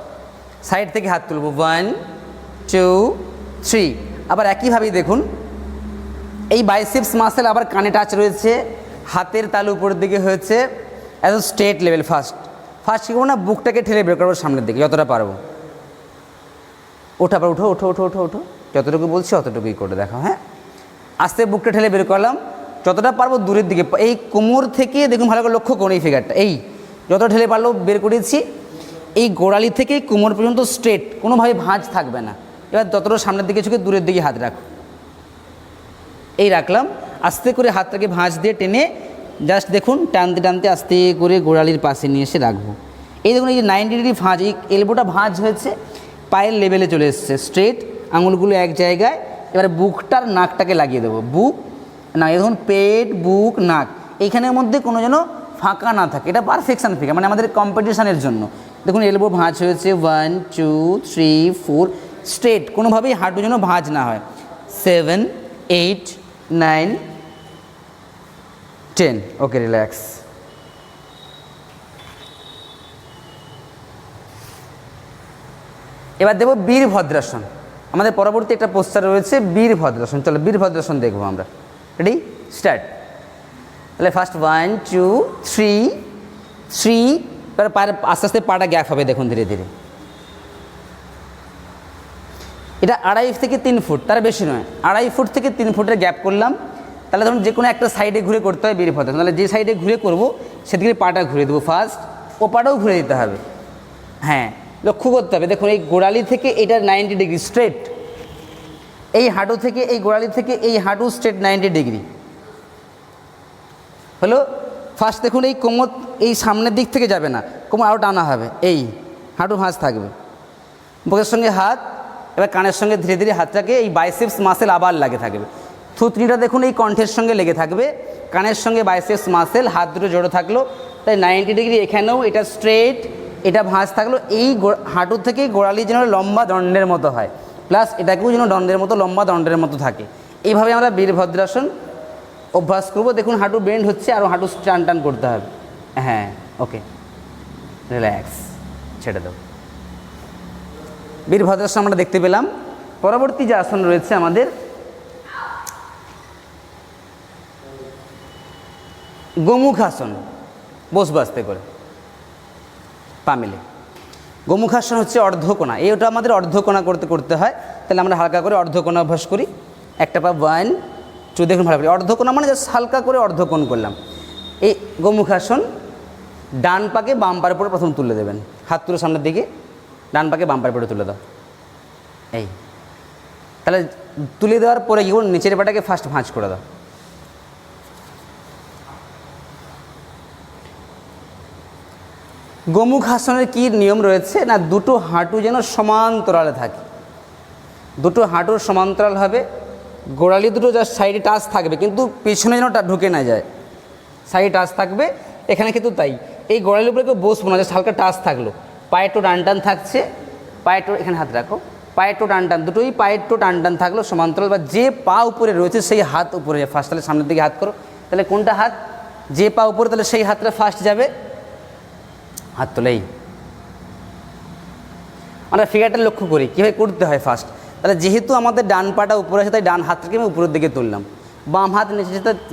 সাইড থেকে হাত তুলব, 1 2 3। আবার একইভাবেই দেখুন, এই বাইসেপস মাসেল আবার কানে টাচ রয়েছে, হাতের তালু উপরের দিকে হয়েছে, একদম স্ট্রেট লেভেল। ফার্স্ট কী করবো না, বুকটাকে ঠেলে বের করবো সামনের দিকে যতটা পারবো। ওঠা, আবার ওঠো ওঠো ওঠো ওঠো ওঠো, যতটুকু বলছি অতটুকুই করে দেখাও। হ্যাঁ, আস্তে বুকটা ঠেলে বের করলাম, যতটা পারবো দূরের দিকে। এই কোমর থেকে দেখুন ভালো করে লক্ষ্য করুন এই ফিগারটা, এই যত ঠেলে পারলো বের করেছি। এই গোড়ালি থেকে কোমর পর্যন্ত স্ট্রেট, কোনোভাবে ভাঁজ থাকবে না। এবার যতটা সামনের দিকে ঝুঁকে দূরের দিকে হাত রাখো, এই রাখলাম। আস্তে করে হাতটাকে ভাঁজ দিয়ে টেনে জাস্ট দেখুন টানতে টানতে আস্তে করে গোড়ালির পাশে নিয়ে এসে রাখবো। এই দেখুন এই যে 90 ডিগ্রি ভাঁজ, এই এলবোটা ভাঁজ হয়েছে, পায়ের লেভেলে চলে এসছে, স্ট্রেট, আঙুলগুলো এক জায়গায়। এবারে বুকটার নাকটাকে লাগিয়ে দেবো, বুক না, দেখুন পেট, বুক, নাক, এইখানের মধ্যে কোনো যেন ফাঁকা না থাকে। এটা পারফেকশান ফিগার, মানে আমাদের কম্পিটিশানের জন্য। দেখুন এলবো ভাঁজ হয়েছে, 1 2 3 4, স্ট্রেট, কোনোভাবেই হাঁটু যেন ভাঁজ না হয়। 7 8 9 10। ওকে, রিল্যাক্স। এবার দেবো বীরভদ্রাসন। আমাদের পরবর্তী একটা পোস্টার রয়েছে বীরভদ্রাসন। চলো বীরভদ্রাসন দেখবো আমরা। Ready, start. তাহলে ফার্স্ট 1 2 3, এবার পায়ের আস্তে আস্তে পাটা গ্যাপ হবে, দেখুন ধীরে ধীরে। এটা 2.5 থেকে 3 ফুট, তার বেশি নয়, 2.5 ফুট থেকে 3 ফুটের গ্যাপ করলাম। তাহলে ধরুন যে কোনো একটা সাইডে ঘুরে করতে হয় বীরভদ্রাসন। তাহলে যে সাইডে ঘুরে করবো সেদিকে পাটা ঘুরে দেবো ফার্স্ট, ও পাটাও ঘুরে দিতে হবে। হ্যাঁ, লক্ষ্য করতে হবে, দেখুন এই গোড়ালি থেকে এটা 90 ডিগ্রি স্ট্রেট, এই হাঁটু থেকে এই গোড়ালি থেকে এই হাঁটু স্ট্রেট 90 ডিগ্রি হলো। ফার্স্ট দেখুন এই কোমর এই সামনের দিক থেকে যাবে না, কোমর আরও টানা হবে, এই হাঁটু ভাঁজ থাকবে, বুকের সঙ্গে হাত। এবার কানের সঙ্গে ধীরে ধীরে হাতটাকে এই বাইসেপস মাসেল আবার লাগে থাকবে। থুতনিটা দেখুন এই কণ্ঠের সঙ্গে লেগে থাকবে, কানের সঙ্গে বাইসেপস মাসেল, হাত দুটো জোড়ো থাকলো, তাই 90 ডিগ্রি। এখানেও এটা স্ট্রেট, এটা ভাঁজ থাকলো। এই হাঁটু থেকে গোড়ালি যেন লম্বা দণ্ডের মতো হয়, প্লাস এটাকেও যেন দণ্ডের মতো লম্বা দণ্ডের মতো থাকে। এইভাবে আমরা বীরভদ্রাসন অভ্যাস করবো। দেখুন হাঁটু বেন্ড হচ্ছে, আরও হাঁটু টান টান করতে হবে। হ্যাঁ, ওকে, রিল্যাক্স, ছেড়ে দাও। বীরভদ্রাসন আমরা দেখতে পেলাম। পরবর্তী যে আসন রয়েছে আমাদের গোমুখাসন, বসবো আস্তে করে পা মেলে। গোমুখাসন হচ্ছে অর্ধকোণা, এইটা আমাদের অর্ধকোণা করতে হয়। তাহলে আমরা হালকা করে অর্ধকোণা অভ্যাস করি। একটা পা 1 2 দেখুন ভালো করে, অর্ধকোণ মানে জাস্ট হালকা করে অর্ধকোণ করলাম। এই গোমুখাসন, ডান পাকে বাম পায়ের উপরে প্রথম তুলে দেবেন, হাত তুলে সামনের দিকে, ডান পাকে বাম পায়ের উপরে তুলে দাও। এই তাহলে তুলে দেওয়ার পরে কি করুন, নিচের পাটাকে ফার্স্ট ভাঁজ করে দাও। গোমুখাসনের কি নিয়ম রয়েছে না, দুটো হাঁটু যেন সমান্তরালে থাকে, দুটো হাঁটুর সমান্তরাল হবে, গোড়ালি দুটো জাস্ট সাইডে টাচ থাকবে, কিন্তু পেছনে যেন ঢুকে না যায়, সাইডে টাচ থাকবে। এখানে কিন্তু তাই, এই গোড়ালির উপরে কেউ বসবো না, জাস্ট হালকা টাচ থাকলো, পায়ের টো টান টান থাকছে, পায়ের টো এখানে হাত রাখো, পায়ের টো টান টান, দুটোই পায়ের টো টান টান থাকলো সমান্তরাল, বা যে পা উপরে রয়েছে সেই হাত উপরে যায় ফার্স্ট। তাহলে সামনের দিকে হাত করো, তাহলে কোনটা হাত, যে পা উপরে, তাহলে সেই হাতটা ফার্স্ট যাবে, হাত তোলেই। আমরা ফিগারটা লক্ষ্য করি কীভাবে করতে হয় ফার্স্ট। তাহলে যেহেতু আমাদের ডান পাটা উপরে আছে, তাই ডান হাতটাকে আমি উপরের দিকে তুললাম, বাম হাত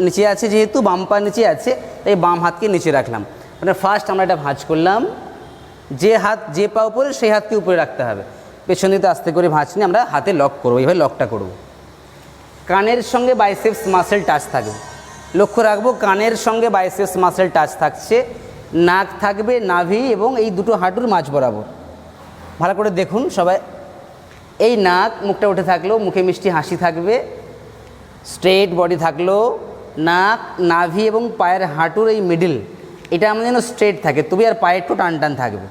নিচে আছে, যেহেতু বাম পা নিচে আছে তাই বাম হাতকে নিচে রাখলাম। মানে ফার্স্ট আমরা এটা ভাঁজ করলাম, যে হাত যে পা উপরে সেই হাতকে উপরে রাখতে হবে, পেছন দিতে আস্তে করে ভাঁজ নিয়ে আমরা হাতে লক করবো, এইভাবে লকটা করব। কানের সঙ্গে বাইসেপস মাসেল টাচ থাকবে, লক্ষ্য রাখবো কানের সঙ্গে বাইসেপস মাসেল টাচ থাকছে, নাক থাকবে নাভি এবং এই দুটো হাঁটুর মাঝ বরাবর। ভালো করে দেখুন সবাই, এই নাক, মুখটা উঠে থাকলো, মুখে মিষ্টি হাসি থাকবে, স্ট্রেট বডি থাকলো, নাক নাভি এবং পায়ের হাঁটুর এই মিডিল এটা আমাদের যেন স্ট্রেট থাকে, তবে আর পায়ের একটু টান টান থাকবে,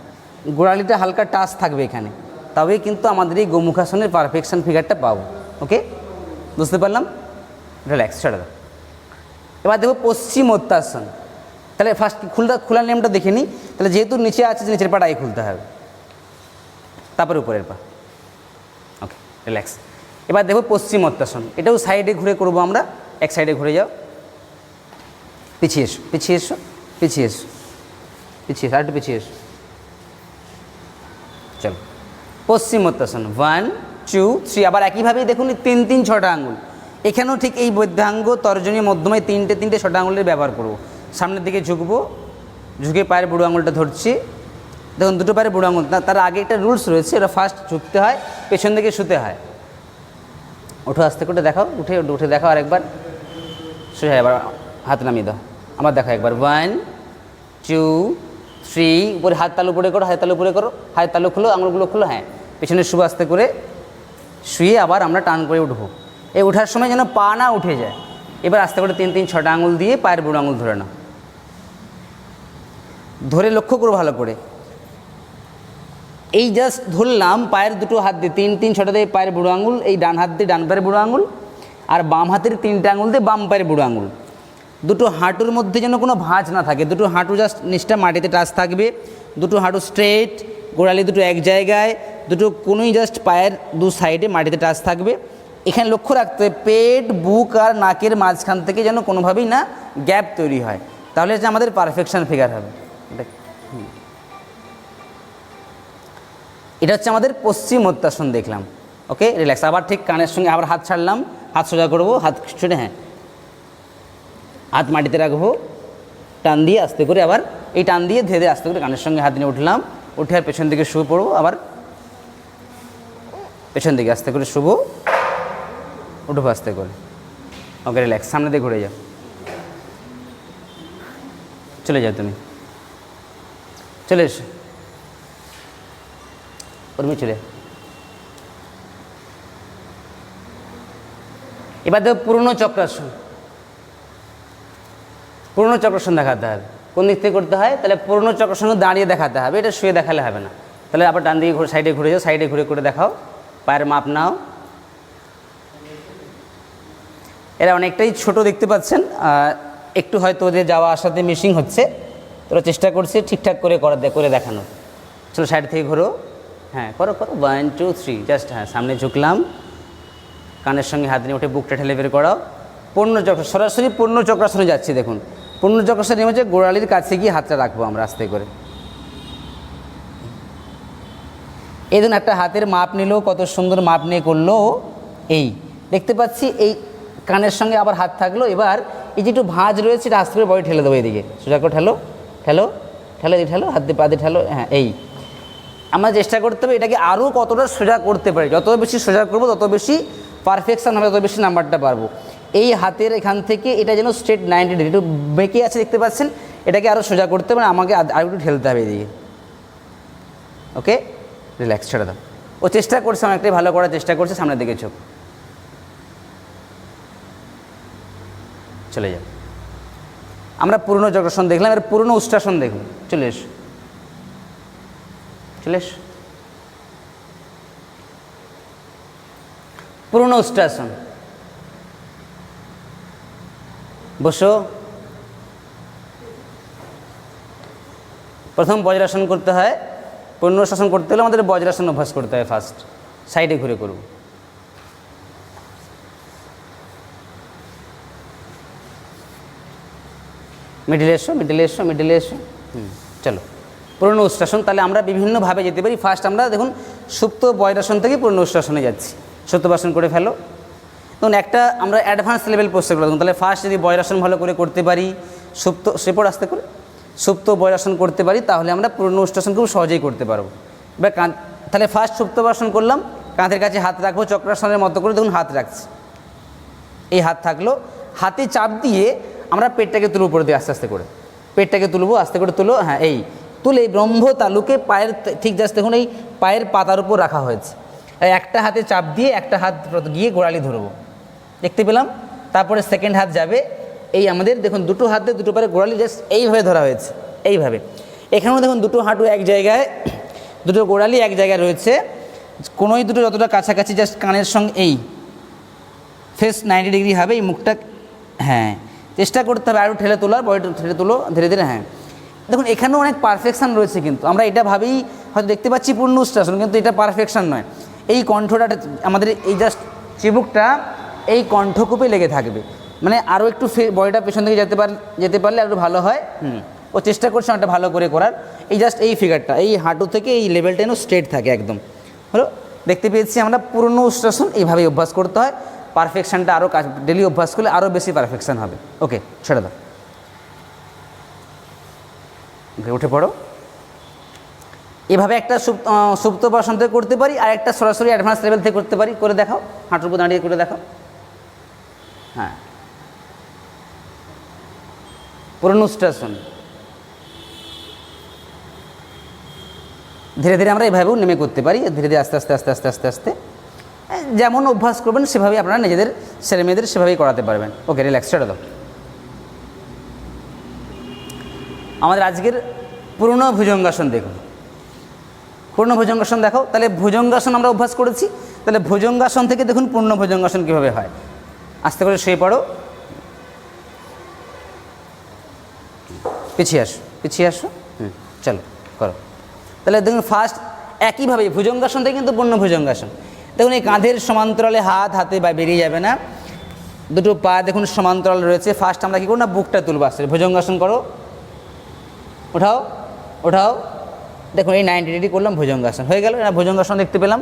গোড়ালিটা হালকা টাচ থাকবে এখানে, তবেই কিন্তু আমাদের এই গোমুখাসনের পারফেকশন ফিগারটা পাবো। ওকে, বুঝতে পারলাম? রিল্যাক্স, ছেড়ে দাও। এবার দেখো পশ্চিমোত্তাসন। তাহলে ফার্স্ট খোলার নিয়মটা দেখে নিই। তাহলে যেহেতু নিচে আছে, নিচের পাটাই খুলতে হবে, তারপরে উপরের পা। ওকে, রিল্যাক্স। এবার দেখো পশ্চিমোত্তাসন, এটাও সাইডে ঘুরে করবো আমরা, এক সাইডে ঘুরে যাও, পিছিয়ে এসো, পিছিয়ে এসো, পিছিয়ে এসো, পিছিয়ে এসো, আর একটু পিছিয়ে এসো, চলো পশ্চিমোত্তাসন 1 2 3। আবার একইভাবেই দেখুন 3 3 6টা আঙুল, এখানেও ঠিক এই বৈদ্যাঙ্গ তর্জনী মধ্যমায় 3টে 6টা আঙুলের ব্যবহার করব। সামনের দিকে ঝুঁকবো, ঝুঁকে পায়ের বুড়ো আঙুলটা ধরছি, দেখুন দুটো পায়ের বুড়ো আঙুল, তার আগে একটা রুলস রয়েছে, এটা ফার্স্ট ঝুঁকতে হয়, পেছন দিকে শুতে হয়। ওঠো আস্তে করে দেখাও, উঠে দেখাও আরেকবার, সোজা এবার হাত নামিয়ে দাও, আমার দেখো একবার 1 2 3, উপরে হাত তালু উপরে করো, হাত তালু উপরে করো, হাত তালু খুলো, আঙুলগুলো খুলো, হ্যাঁ পেছনে শুভ আস্তে করে শুয়ে আবার আমরা টান করে উঠবো। এই ওঠার সময় যেন পা না উঠে যায়। এবার আস্তে করে 3 3 6টা আঙুল দিয়ে পায়ের বুড়ো আঙুল ধরে নাও, ধরে লক্ষ্য করো ভালো করে, এই জাস্ট ধরলাম পায়ের দুটো হাত দিয়ে 3 3 6টা দিয়ে পায়ের বুড়ো আঙুল, এই ডান হাত দিয়ে ডান পায়ের বুড়ো আঙুল, আর বাম হাতের 3টে আঙুল দিয়ে বাম পায়ের বুড়ো আঙুল। দুটো হাঁটুর মধ্যে যেন কোনো ভাঁজ না থাকে, দুটো হাঁটু জাস্ট নিচটা মাটিতে টাচ থাকবে, দুটো হাঁটু স্ট্রেট, গোড়ালি দুটো এক জায়গায়, দুটো কোনোই জাস্ট পায়ের দু সাইডে মাটিতে টাচ থাকবে। এখানে লক্ষ্য রাখতে হবে পেট, বুক আর নাকের মাঝখান থেকে যেন কোনোভাবেই না গ্যাপ তৈরি হয়, তাহলে যে আমাদের পারফেকশন ফিগার হবে। এটা হচ্ছে আমাদের পশ্চিমোত্তাসন দেখলাম। ওকে, রিল্যাক্স। আবার ঠিক কানের সঙ্গে আবার হাত ছাড়লাম, হাত সোজা করবো, হাত ছুটে, হ্যাঁ হাত মাটিতে রাখবো, টান দিয়ে আস্তে করে আবার এই টান দিয়ে ধীরে ধীরে আস্তে করে কানের সঙ্গে হাত নিয়ে উঠলাম, উঠে আর পেছন দিকে শুয়ে পড়বো, আবার পেছন দিকে আস্তে করে শুবো, উঠবো আস্তে করে। ওকে, রিল্যাক্স। সামনে দিয়ে ঘুরে যাও, চলে যাও, তুমি চলে এসো, ওরমি চলে। এবার দেখো পুরনো চক্রাসন। পুরনো চক্রাসন দেখাতে হবে, কোন দিক থেকে করতে হয়, তাহলে পুরনো চক্রাসন দাঁড়িয়ে দেখাতে হবে, এটা শুয়ে দেখালে হবে না। তাহলে আবার ডান দিকে সাইডে ঘুরে যাও, সাইডে ঘুরে করে দেখাও, পায়ের মাপ নাও। এরা অনেকটাই ছোট দেখতে পাচ্ছেন, একটু হয়তো ওদের যাওয়া আসাতে মিসিং হচ্ছে, তোরা চেষ্টা করছে ঠিকঠাক করে দেখানো। চলো সাইড থেকে ঘোরো, হ্যাঁ করো 1 2 3, জাস্ট হ্যাঁ সামনে ঝুঁকলাম, কানের সঙ্গে হাত নিয়ে উঠে বুকটা ঠেলে বের করাও। পূর্ণ চক্র, সরাসরি পূর্ণ চক্রাসনে যাচ্ছি। দেখুন পূর্ণ চক্রাসন নিয়ম হচ্ছে গোড়ালির কাছে গিয়ে হাতটা রাখবো আমরা আস্তে করে। এই ধরুন একটা হাতের মাপ নিল, কত সুন্দর মাপ নিয়ে করলো, এই দেখতে পাচ্ছি, এই কানের সঙ্গে আবার হাত থাকলো। এবার এই যে একটু ভাঁজ রয়েছে, এটা আস্তে করে বডি ঠেলে দেবো, এইদিকে সোজা করে ঠেলো ঠেলো ঠেলো, এই ঠেলো, হাত দিয়ে পা দিয়ে ঠেলো, হ্যাঁ এই। আমরা চেষ্টা করতে হবে এটাকে আরও কতটা সোজা করতে পারি, যত বেশি সোজা করবো তত বেশি পারফেকশন হবে তত বেশি নাম্বারটা পারবো। এই হাতের এখান থেকে এটা যেন স্ট্রেট 90 ডিগ্রি, একটু বেঁকে আছে দেখতে পাচ্ছেন, এটাকে আরও সোজা করতে হবে, আমাকে আর একটু ঠেলতে হবে এদিকে। ওকে, রিল্যাক্স, ছেড়ে দাও। ও চেষ্টা করছে অনেকটাই ভালো করার চেষ্টা করছে, সামনের দিকে চোখ, চলে যাও। আমরা পুরনো যোগাসন দেখলাম, এর পুরনো উষ্ট্রাসন দেখুন। চলে এসো, চলে এসো। পুরনো উষ্ট্রাসন, বসো। প্রথম বজ্রাসন করতে হয়, পুনর্শাসন করতে হলে আমাদের বজ্রাসন অভ্যাস করতে হয়। ফার্স্ট সাইডে ঘুরে করব। মিডিলে এসো, মিডিলে এসো, মিডিলে এসো। চলো, পুরনো উষ্ট্রাসন। তাহলে আমরা বিভিন্নভাবে যেতে পারি। ফার্স্ট আমরা দেখুন সুপ্ত বজ্রাসন থেকে পুরনো উষ্ট্রাসনে যাচ্ছি। সত্যবাসন করে ফেলো। তখন একটা আমরা অ্যাডভান্স লেভেল পোস্টারগুলো দেখুন। তাহলে ফার্স্ট যদি বজ্রাসন ভালো করে করতে পারি, সুপ্ত সেপর আস্তে করে সুপ্ত বজ্রাসন করতে পারি, তাহলে আমরা পুরনো উষ্ট্রাসন খুব সহজেই করতে পারবো। এবার তাহলে ফার্স্ট সুপ্তবাসন করলাম, কাঁধের কাছে হাত রাখবো, চক্রাসনের মতো করে দেখুন হাত রাখছি। এই হাত থাকলো, হাতে চাপ দিয়ে আমরা পেটটাকে তুলব উপরে দিয়ে আস্তে আস্তে করে, পেটটাকে তুলবো, আস্তে করে তুলো। হ্যাঁ, এই তুলে এই ব্রহ্ম তালুকে পায়ের ঠিক জাস্ট দেখুন এই পায়ের পাতার উপর রাখা হয়েছে। একটা হাতে চাপ দিয়ে একটা হাত গিয়ে গোড়ালি ধরবো, দেখতে পেলাম। তারপরে সেকেন্ড হাত যাবে, এই আমাদের দেখুন দুটো হাত দিয়ে দুটো পায়ে গোড়ালি জাস্ট এইভাবে ধরা হয়েছে, এইভাবে। এখানেও দেখুন দুটো হাঁটু এক জায়গায়, দুটো গোড়ালি এক জায়গায় রয়েছে, কোনোই দুটো যতটা কাছাকাছি জাস্ট কানের সঙ্গে এই ফেস 90 ডিগ্রি হবে, এই মুখটা। হ্যাঁ, চেষ্টা করতে হবে আরও ঠেলে তোলার, বডিটা ঠেলে তোলো ধীরে ধীরে। হ্যাঁ, দেখুন এখানেও অনেক পারফেকশান রয়েছে, কিন্তু আমরা এটা ভাবেই হয়তো দেখতে পাচ্ছি পূর্ণ উষ্ট্রাসন, কিন্তু এটা পারফেকশান নয়। এই কণ্ঠটা আমাদের এই জাস্ট চিবুকটা এই কণ্ঠকূপে লেগে থাকবে, মানে আরও একটু বডিটা পেছন থেকে যেতে পারলে আরও ভালো হয়। ও চেষ্টা করছে অনেকটা ভালো করে করার। এই জাস্ট এই ফিগারটা এই হাঁটু থেকে এই লেভেলটা যেন স্ট্রেট থাকে একদম। হলো, দেখতে পেয়েছি আমরা পুরনো উষ্ট্রাসন এইভাবেই অভ্যাস করতে হয়। পারফেকশানটা আরও ডেলি অভ্যাস করলে আরও বেশি পারফেকশান হবে। ওকে, ছেড়ে দাও। ওকে, উঠে পড়ো। এভাবে একটা সুপ্তবাসন থেকে করতে পারি, আর একটা সরাসরি অ্যাডভান্স লেভেল থেকে করতে পারি। করে দেখাও, হাঁটুর উপর দাঁড়িয়ে করে দেখাও। হ্যাঁ, পুরনো উষ্ট্রাসন। ধীরে ধীরে আমরা এভাবেও নেমে করতে পারি, ধীরে ধীরে আস্তে আস্তে আস্তে আস্তে আস্তে আস্তে যেমন অভ্যাস করবেন সেভাবেই আপনারা নিজেদের ছেলেমেয়েদের সেভাবেই করাতে পারবেন। ওকে, রিল্যাক্স, ছেড়ে দাও। আমাদের আজকের পুরনো ভুজঙ্গাসন দেখুন। পূর্ণ ভুজঙ্গাসন দেখো। তাহলে ভুজঙ্গাসন আমরা অভ্যাস করেছি, তাহলে ভুজঙ্গাসন থেকে দেখুন পূর্ণ ভুজঙ্গাসন কীভাবে হয়। আস্তে করে শুয়ে পড়ো, পিছিয়ে আসো, পিছিয়ে আসো। চলো করো। তাহলে দেখুন ফার্স্ট একইভাবে ভুজঙ্গাসন থেকে কিন্তু পূর্ণ ভুজঙ্গাসন। দেখুন এই কাঁধের সমান্তরালে হাতে বা বেরিয়ে যাবে না, দুটো পা দেখুন সমান্তরাল রয়েছে। ফার্স্ট আমরা কী করবো না, বুকটা তুলবো, আসলে ভুজঙ্গাসন করো, ওঠাও ওঠাও। দেখুন এই 90 ডিগ্রি করলাম, ভুজঙ্গাসন হয়ে গেল। না ভুজঙ্গাসন দেখতে পেলাম,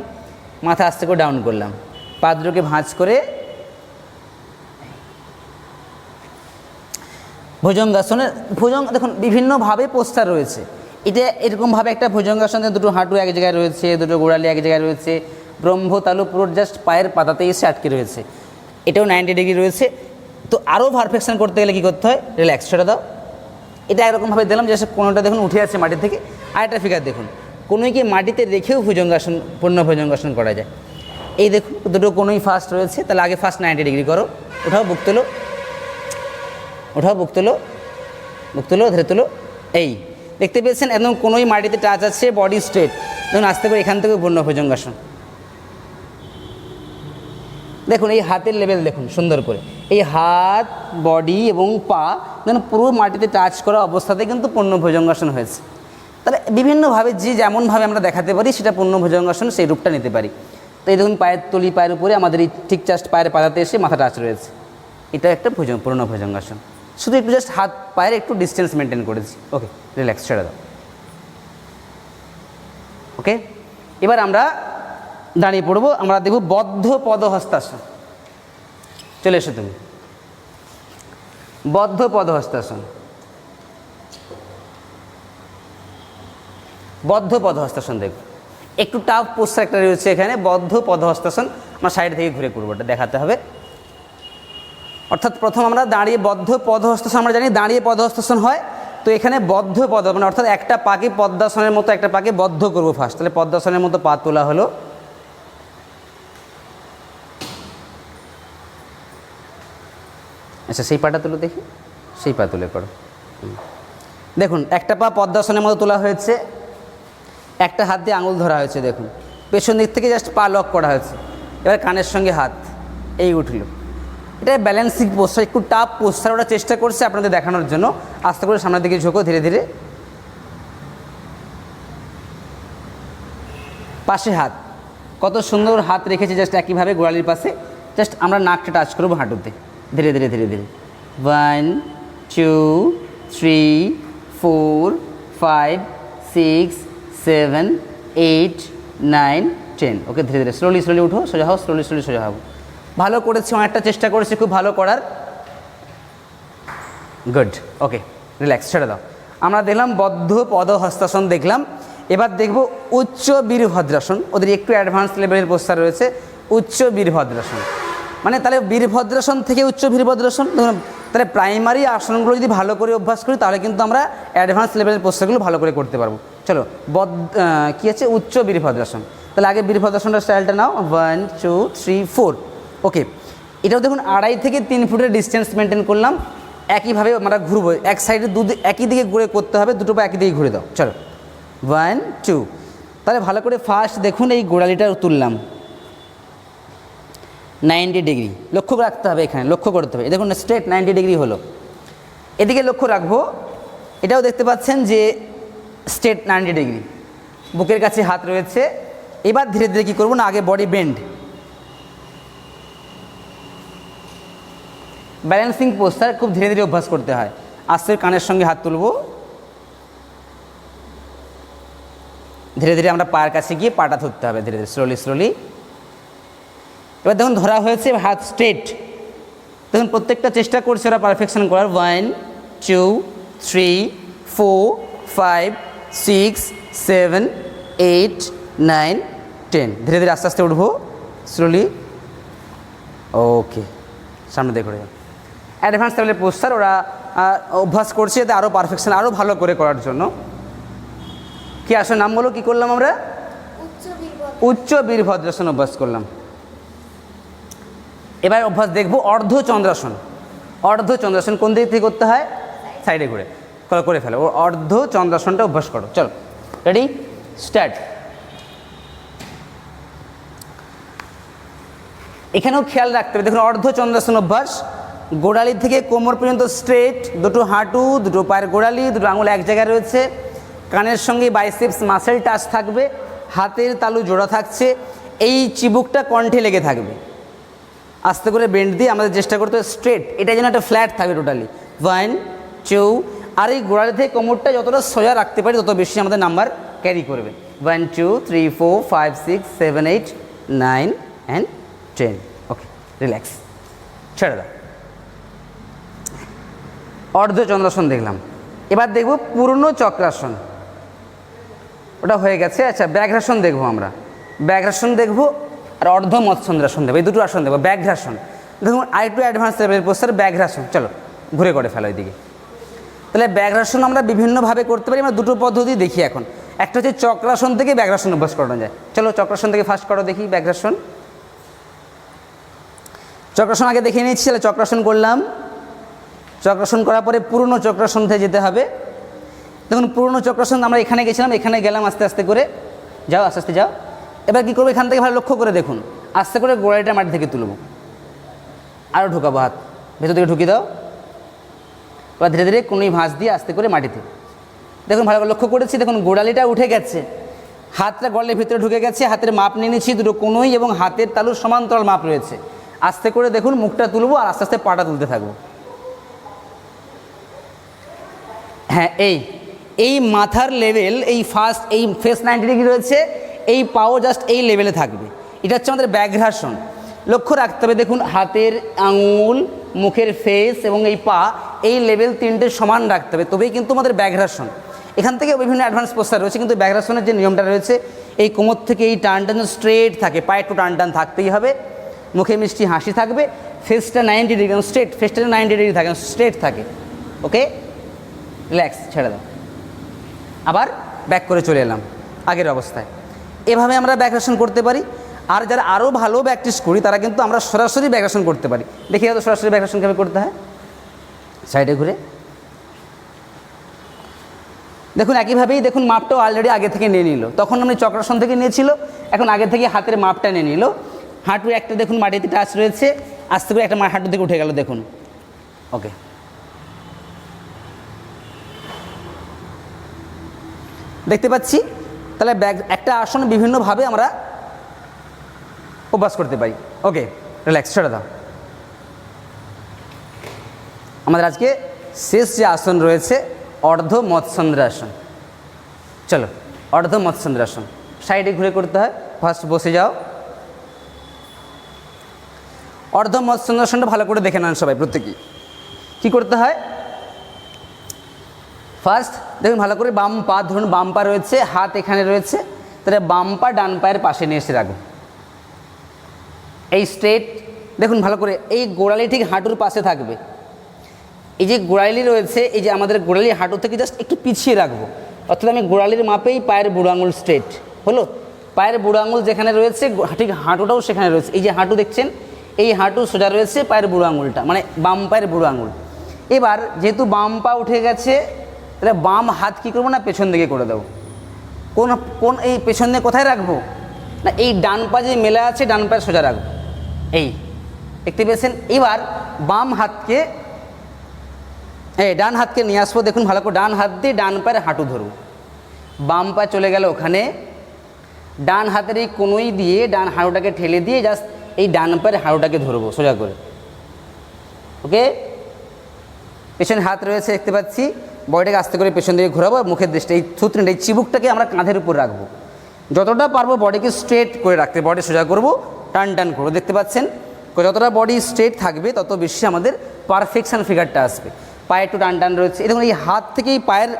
মাথা আস্তে করে ডাউন করলাম, পা দুটোকে ভাঁজ করে ভুজঙ্গাসনের দেখুন বিভিন্নভাবে পোস্টার রয়েছে। এটা এরকমভাবে একটা ভুজঙ্গাসনে দুটো হাঁটু এক জায়গায় রয়েছে, দুটো গোড়ালি এক জায়গায় রয়েছে, ব্রহ্মতালু পুরো জাস্ট পায়ের পাতাতে এসে আটকে রয়েছে। এটাও 90 ডিগ্রি রয়েছে। তো আরও পারফেকশন করতে গেলে কী করতে হয়, রিল্যাক্স, ছেড়ে দাও। এটা এরকমভাবে দিলাম যে কোনোটা দেখুন উঠে আছে মাটি থেকে, আরেকটা ফিগার দেখুন কোনোইকে মাটিতে রেখেও ভুজঙ্গাসন পূর্ণ ভুজঙ্গাসন করা যায়। এই দেখুন দুটো কোনোই ফার্স্ট রয়েছে, তাহলে আগে ফার্স্ট 90 ডিগ্রি করো, ওঠাও বুক তোলো, ওঠাও বুক তোলো, বুক তোলো, ধরে তোলো। এই দেখতে পেয়েছেন একদম কোনোই মাটিতে টাচ আছে, বডি স্ট্রেট। দেখুন আস্তে করে এখান থেকে পূর্ণ ভুজঙ্গাসন। দেখুন এই হাতের লেভেল দেখুন সুন্দর করে, এই হাত, বডি এবং পা দেখুন পুরো মাটিতে টাচ করা অবস্থাতে কিন্তু পূর্ণ ভুজঙ্গাসন হয়েছে। তাহলে বিভিন্নভাবে যে যেমনভাবে আমরা দেখাতে পারি সেটা পূর্ণ ভুজঙ্গাসন সেই রূপটা নিতে পারি। তো এই দেখুন পায়ের তলি, পায়ের উপরে আমাদের এই ঠিক জাস্ট পায়ের পাতাতে এসে মাথা টাচ রয়েছে, এটা একটা পূর্ণ ভুজঙ্গাসন। শুধু একটু জাস্ট হাত পায়ের একটু ডিস্টেন্স মেনটেন করেছি। ওকে, রিল্যাক্স, ছেড়ে দাও। ওকে, এবার আমরা দাঁড়িয়ে পড়বো, আমরা দেখব বদ্ধ পদহস্তাসন। চলে এসো তুমি, বদ্ধ পদহস্তাসন। বদ্ধ পদহস্তাসন দেখো, একটু টাফ পোস্টার একটা রয়েছে এখানে, বদ্ধ পদহস্তাসন। আমরা সাইড থেকে ঘুরে করবো, এটা দেখাতে হবে। অর্থাৎ প্রথম আমরা দাঁড়িয়ে বদ্ধ পদহস্তাসন, আমরা জানি দাঁড়িয়ে পদহস্তাসন হয়, তো এখানে বদ্ধ পদ মানে অর্থাৎ একটা পাকে পদ্মাসনের মতো একটা পাকে বদ্ধ করবো ফার্স্ট। তাহলে পদ্মাসনের মতো পা তোলা হলো, আচ্ছা সেই পাটা তুলো দেখি, সেই পা তুলে করো। দেখুন একটা পা পদ্মাসনের মতো তোলা হয়েছে, একটা হাত দিয়ে আঙুল ধরা হয়েছে, দেখুন পেছন দিক থেকে জাস্ট পা লক করা হয়েছে, এবার কানের সঙ্গে হাত এই উঠলো। এটা ব্যালেন্সিং পোস্টার, একটু টাফ পোস্টার, ওরা চেষ্টা করছে আপনাদের দেখানোর জন্য। আস্তে করে সামনের দিকে ঝোঁকো ধীরে ধীরে, পাশে হাত, কত সুন্দর হাত রেখেছে জাস্ট একইভাবে গোড়ালির পাশে, জাস্ট আমরা নাকটা টাচ করবো হাঁটুতে, ধীরে ধীরে ধীরে ধীরে 1 2 3 4 5 6 7 8 9 10। ওকে ধীরে ধীরে স্লোলি স্লোলি উঠো, সোজা হও, স্লোলি স্লোলি সোজা হবো। ভালো করেছি, অনেকটা চেষ্টা করেছি খুব ভালো করার, গুড। ওকে রিল্যাক্স, ছেড়ে দাও। আমরা দেখলাম বদ্ধ পদহস্তাসন দেখলাম, এবার দেখব উচ্চ বীরভদ্রাসন। ওদের একটু অ্যাডভান্স লেভেলের পোস্টার রয়েছে, উচ্চ বীরভদ্রাসন। মানে তাহলে বীরভদ্রাসন থেকে উচ্চ বীরভদ্রাসন, দেখুন তাহলে প্রাইমারি আসনগুলো যদি ভালো করে অভ্যাস করি তাহলে কিন্তু আমরা অ্যাডভান্স লেভেলের পোস্টারগুলো ভালো করে করতে পারবো। চলো কী আছে উচ্চ বীরভদ্রাসন। তাহলে আগে বীরভদ্রাসনটার স্টাইলটা নাও, 1 2 3 4। ওকে, এটাও দেখুন 2.5 থেকে 3 ফুটের ডিস্টেন্স মেনটেন করলাম। একইভাবে আমরা ঘুরবো, এক সাইডে একই দিকে ঘুরে করতে হবে, দুটো পা একই দিকে ঘুরে দাও। চলো 1 2। তাহলে ভালো করে ফার্স্ট দেখুন এই গোড়ালিটা তুললাম 90 ডিগ্রি, লক্ষ্য রাখতে হবে, এখানে লক্ষ্য করতে হবে। দেখুন স্ট্রেট 90 ডিগ্রি হলো, এদিকে লক্ষ্য রাখবো। এটাও দেখতে পাচ্ছেন যে স্ট্রেট 90 ডিগ্রি, বুকের কাছে হাত রয়েছে। এবার ধীরে ধীরে কী করবো না, আগে বডি বেন্ড, ব্যালেন্সিং পোস্টার খুব ধীরে ধীরে অভ্যাস করতে হয়। আস্তে কানের সঙ্গে হাত তুলবো, ধীরে ধীরে আমরা পায়ের কাছে গিয়ে পাটা ধরতে হবে, ধীরে ধীরে স্লোলি স্লোলি। এবার দেখুন ধরা হয়েছে, হাত স্ট্রেট। দেখুন প্রত্যেকটা চেষ্টা করছে ওরা পারফেকশন করার। 1 2 3 4 5 6 7 8 9 10। ধীরে ধীরে আস্তে আস্তে উঠবো স্লোলি। ওকে, সামনে দেখে অ্যাডভান্স লেভেলের পোস্টার ওরা অভ্যাস করছে, এতে আরও পারফেকশন আরও ভালো করে করার জন্য। কি আসলে নাম বলো, কী করলাম আমরা? উচ্চ বীরভদ্রাসন অভ্যাস করলাম। এবার অভ্যাস দেখবো অর্ধচন্দ্রাসন। অর্ধচন্দ্রাসন কোন দিক থেকে করতে হয়? সাইডে ঘুরে করে ফেলো। অর্ধচন্দ্রাসনটা অভ্যাস করো। চলো রেডি, স্টার্ট। এখানেও খেয়াল রাখতে হবে, দেখুন অর্ধচন্দ্রাসন অভ্যাস, গোড়ালি থেকে কোমর পর্যন্ত স্ট্রেট, দুটো হাঁটু, দুটো পায়ের গোড়ালি, দুটো আঙুল এক জায়গায় রয়েছে, কানের সঙ্গে বাইসেপস মাসেল টাচ থাকবে, হাতের তালু জোড়া থাকছে, এই চিবুকটা কণ্ঠে লেগে থাকবে। আস্তে করে বেন্ড দিয়ে আমাদের চেষ্টা করতে হবে স্ট্রেট, এটা যেন একটা ফ্ল্যাট থাকবে টোটালি। 1 2। আর এই গোড়ালি থেকে কোমরটা যতটা সোজা রাখতে পারি তত বেশি আমাদের নাম্বার ক্যারি করবে। 1 2 3 4 5 6 7 8 9 and 10। ওকে রিল্যাক্স, ছেড়ে দাও। অর্ধচন্দ্রাসন দেখলাম, এবার দেখব পূর্ণ চক্রাসন। ওটা হয়ে গেছে। আচ্ছা ব্যাঘ্রাসন দেখবো আমরা, ব্যাঘ্রাসন দেখবো আর অর্ধ মৎস্যন্দ্রাসন দেখবো, এই দুটো আসন দেখবো। ব্যাঘ্রাসন দেখুন আরেকটু অ্যাডভান্স লেভেলের পোস্টার, ব্যাঘ্রাসন। চলো ঘুরে করে ফেলো ওইদিকে। তাহলে ব্যাঘ্রাসন আমরা বিভিন্নভাবে করতে পারি, আমরা দুটো পদ্ধতি দেখি এখন। একটা হচ্ছে চক্রাসন থেকে ব্যাঘ্রাসন অভ্যাস করানো যায়। চলো চক্রাসন থেকে ফার্স্ট করো দেখি ব্যাঘ্রাসন। চক্রাসন আগে দেখে নিয়েছি, তাহলে চক্রাসন করলাম। চক্রাসন করার পরে পুরনো চক্রাসন থেকে যেতে হবে। দেখুন পুরনো চক্রাসন আমরা এখানে গেছিলাম, এখানে গেলাম, আস্তে আস্তে করে যাও, আস্তে আস্তে যাও। এবার কী করবো, এখান থেকে ভালো লক্ষ্য করে দেখুন, আস্তে করে গোড়ালিটা মাটি থেকে তুলব, আরও ঢোকাবো, হাত ভেতর থেকে ঢুকিয়ে দাও। এবার ধীরে ধীরে কোনোই ভাঁজ দিয়ে আস্তে করে মাটিতে। দেখুন ভালো করে লক্ষ্য করেছি, দেখুন গোড়ালিটা উঠে গেছে, হাতটা গোড়ালির ভিতরে ঢুকে গেছে, হাতের মাপ নিয়ে নিচ্ছি, দুটো কোনোই এবং হাতের তালুর সমান্তরাল মাপ রয়েছে। আস্তে করে দেখুন মুখটা তুলবো আর আস্তে আস্তে পাটা তুলতে থাকবো। হ্যাঁ, এই মাথার লেভেল, এই ফার্স্ট এই ফেস 90 ডিগ্রি রয়েছে, এই পাও জাস্ট এই লেভেলে থাকবে। এটা হচ্ছে আমাদের ব্যাঘ্রাসন। লক্ষ্য রাখতে হবে, দেখুন হাতের আঙুল, মুখের ফেস এবং এই পা এই লেভেল তিনটে সমান রাখতে হবে, তবেই কিন্তু আমাদের ব্যাঘ্রাসন। এখান থেকে বিভিন্ন অ্যাডভান্স পোস্টার রয়েছে, কিন্তু ব্যাঘ্রাসনের যে নিয়মটা রয়েছে এই কোমর থেকে এই টান স্ট্রেট থাকে, পায়ে একটু টান থাকতেই হবে, মুখে মিষ্টি হাসি থাকবে, ফেসটা 90 ডিগ্রি স্ট্রেট, ফেসটা 90 ডিগ্রি থাকে, স্ট্রেট থাকে। ওকে, রিল্যাক্স, ছেড়ে দাও। আবার ব্যাক করে চলে এলাম আগের অবস্থায়। এভাবে আমরা ব্যাকাসন করতে পারি। আর যারা আরও ভালো প্র্যাকটিস করি তারা কিন্তু আমরা সরাসরি ব্যাকাসন করতে পারি। দেখি হয়তো সরাসরি ব্যাকাসন কীভাবে করতে হয়। সাইডে ঘুরে দেখুন, একইভাবেই দেখুন মাপটাও অলরেডি আগে থেকে নিয়ে নিল। তখন আমি চক্রাসন থেকে নিয়েছিল, এখন আগে থেকে হাতের মাপটা নিয়ে নিল। হাঁটু একটা দেখুন মাটিতে টাচ রয়েছে, আস্তে করে একটা হাঁটু থেকে উঠে গেল দেখুন। ওকে, দেখতে পাচ্ছি। তাহলে একটা আসন বিভিন্নভাবে আমরা অভ্যাস করতে পারি। ওকে, রিল্যাক্স, ছেড়ে দাও। আমাদের আজকে শেষ যে আসন রয়েছে অর্ধ মৎস্যন্দ্রাসন। চলো, অর্ধ মৎস্যন্দ্রাসন সাইডে ঘুরে করতে হয়। ফার্স্ট বসে যাও। অর্ধ মৎস্যন্দ্রাসনটা ভালো করে দেখে নেন সবাই, প্রত্যেকেই কী করতে হয়। ফার্স্ট দেখুন ভালো করে, বাম পা ধরুন, বাম পা রয়েছে, হাত এখানে রয়েছে, তাহলে বাম পা ডান পায়ের পাশে নিয়ে এসে রাখুন। এই স্ট্রেট দেখুন ভালো করে, এই গোড়ালি ঠিক হাঁটুর পাশে থাকবে। এই যে গোড়ালি রয়েছে, এই যে আমাদের গোড়ালি হাঁটু থেকে জাস্ট একটু পিছিয়ে রাখবো, অর্থাৎ আমি গোড়ালির মাপেই পায়ের বুড়ো আঙুল স্ট্রেট হলো। পায়ের বুড়ো আঙুল যেখানে রয়েছে ঠিক হাঁটুটাও সেখানে রয়েছে। এই যে হাঁটু দেখছেন, এই হাঁটু সোজা রয়েছে, পায়ের বুড়ো আঙুলটা মানে বাম পায়ের বুড়ো আঙুল। এবার যেহেতু বাম পা উঠে গেছে, তাহলে বাম হাত কী করবো না, পেছন দিকে করে দেবো। কোন এই পেছন দিকে কোথায় রাখবো না, এই ডান পা যে মেলা আছে ডান পায়ে সোজা রাখবো। এই দেখতে পেয়েছেন। এবার বাম হাতকে ডান হাতকে নিয়ে আসবো। দেখুন ভালো করে, ডান হাত দিয়ে ডান পায়ের হাঁটু ধরবো, বাম পা চলে গেল ওখানে। ডান হাতের এই কোনোই দিয়ে ডান হাঁটুটাকে ঠেলে দিয়ে জাস্ট এই ডান পায়ের হাঁটুটাকে ধরবো সোজা করে। ওকে, পেছনে হাত রয়েছে দেখতে পাচ্ছি, বডিটাকে আস্তে করে পেছন দিকে ঘোরাবো। মুখের দৃষ্টি এই থুতনিটা, এই চিবুকটাকে আমরা কাঁধের উপর রাখবো। যতটা পারবো বডিকে স্ট্রেট করে রাখতে, বডি সোজা করবো, টান করবো। দেখতে পাচ্ছেন, যতটা বডি স্ট্রেট থাকবে তত বেশি আমাদের পারফেকশান ফিগারটা আসবে। পায়ে একটু টান রয়েছে। এই দেখুন, এই হাত থেকে এই পায়ের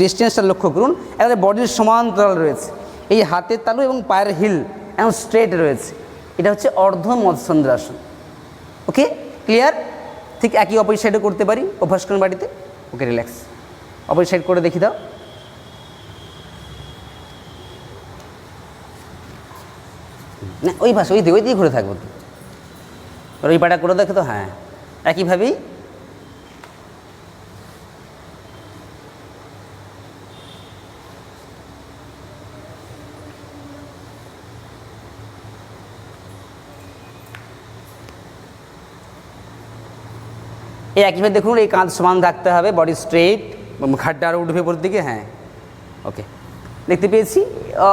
ডিস্টেন্সটা লক্ষ্য করুন, একেবারে বডির সমান্তরাল রয়েছে। এই হাতের তালু এবং পায়ের হিল এবং স্ট্রেট রয়েছে। এটা হচ্ছে অর্ধ মৎস্যন্দ্রাসন। ওকে, ক্লিয়ার। ঠিক একই অপোজিট সাইডে করতে পারি, অভ্যাস করুন বাড়িতে। ওকে, রিল্যাক্স। অপোজিট সাইড করে দেখি দাও। না, ওই পাশে ওই দিয়ে ঘুরে থাকবো তো, ওই পাটা করে দেখো তো। হ্যাঁ, একইভাবেই একইভাবে দেখুন, এই কাঁধ সমান থাকতে হবে, বডি স্ট্রেট, ঘাটটা আরও উঠবে উপর দিকে। হ্যাঁ, ওকে, দেখতে পেয়েছি।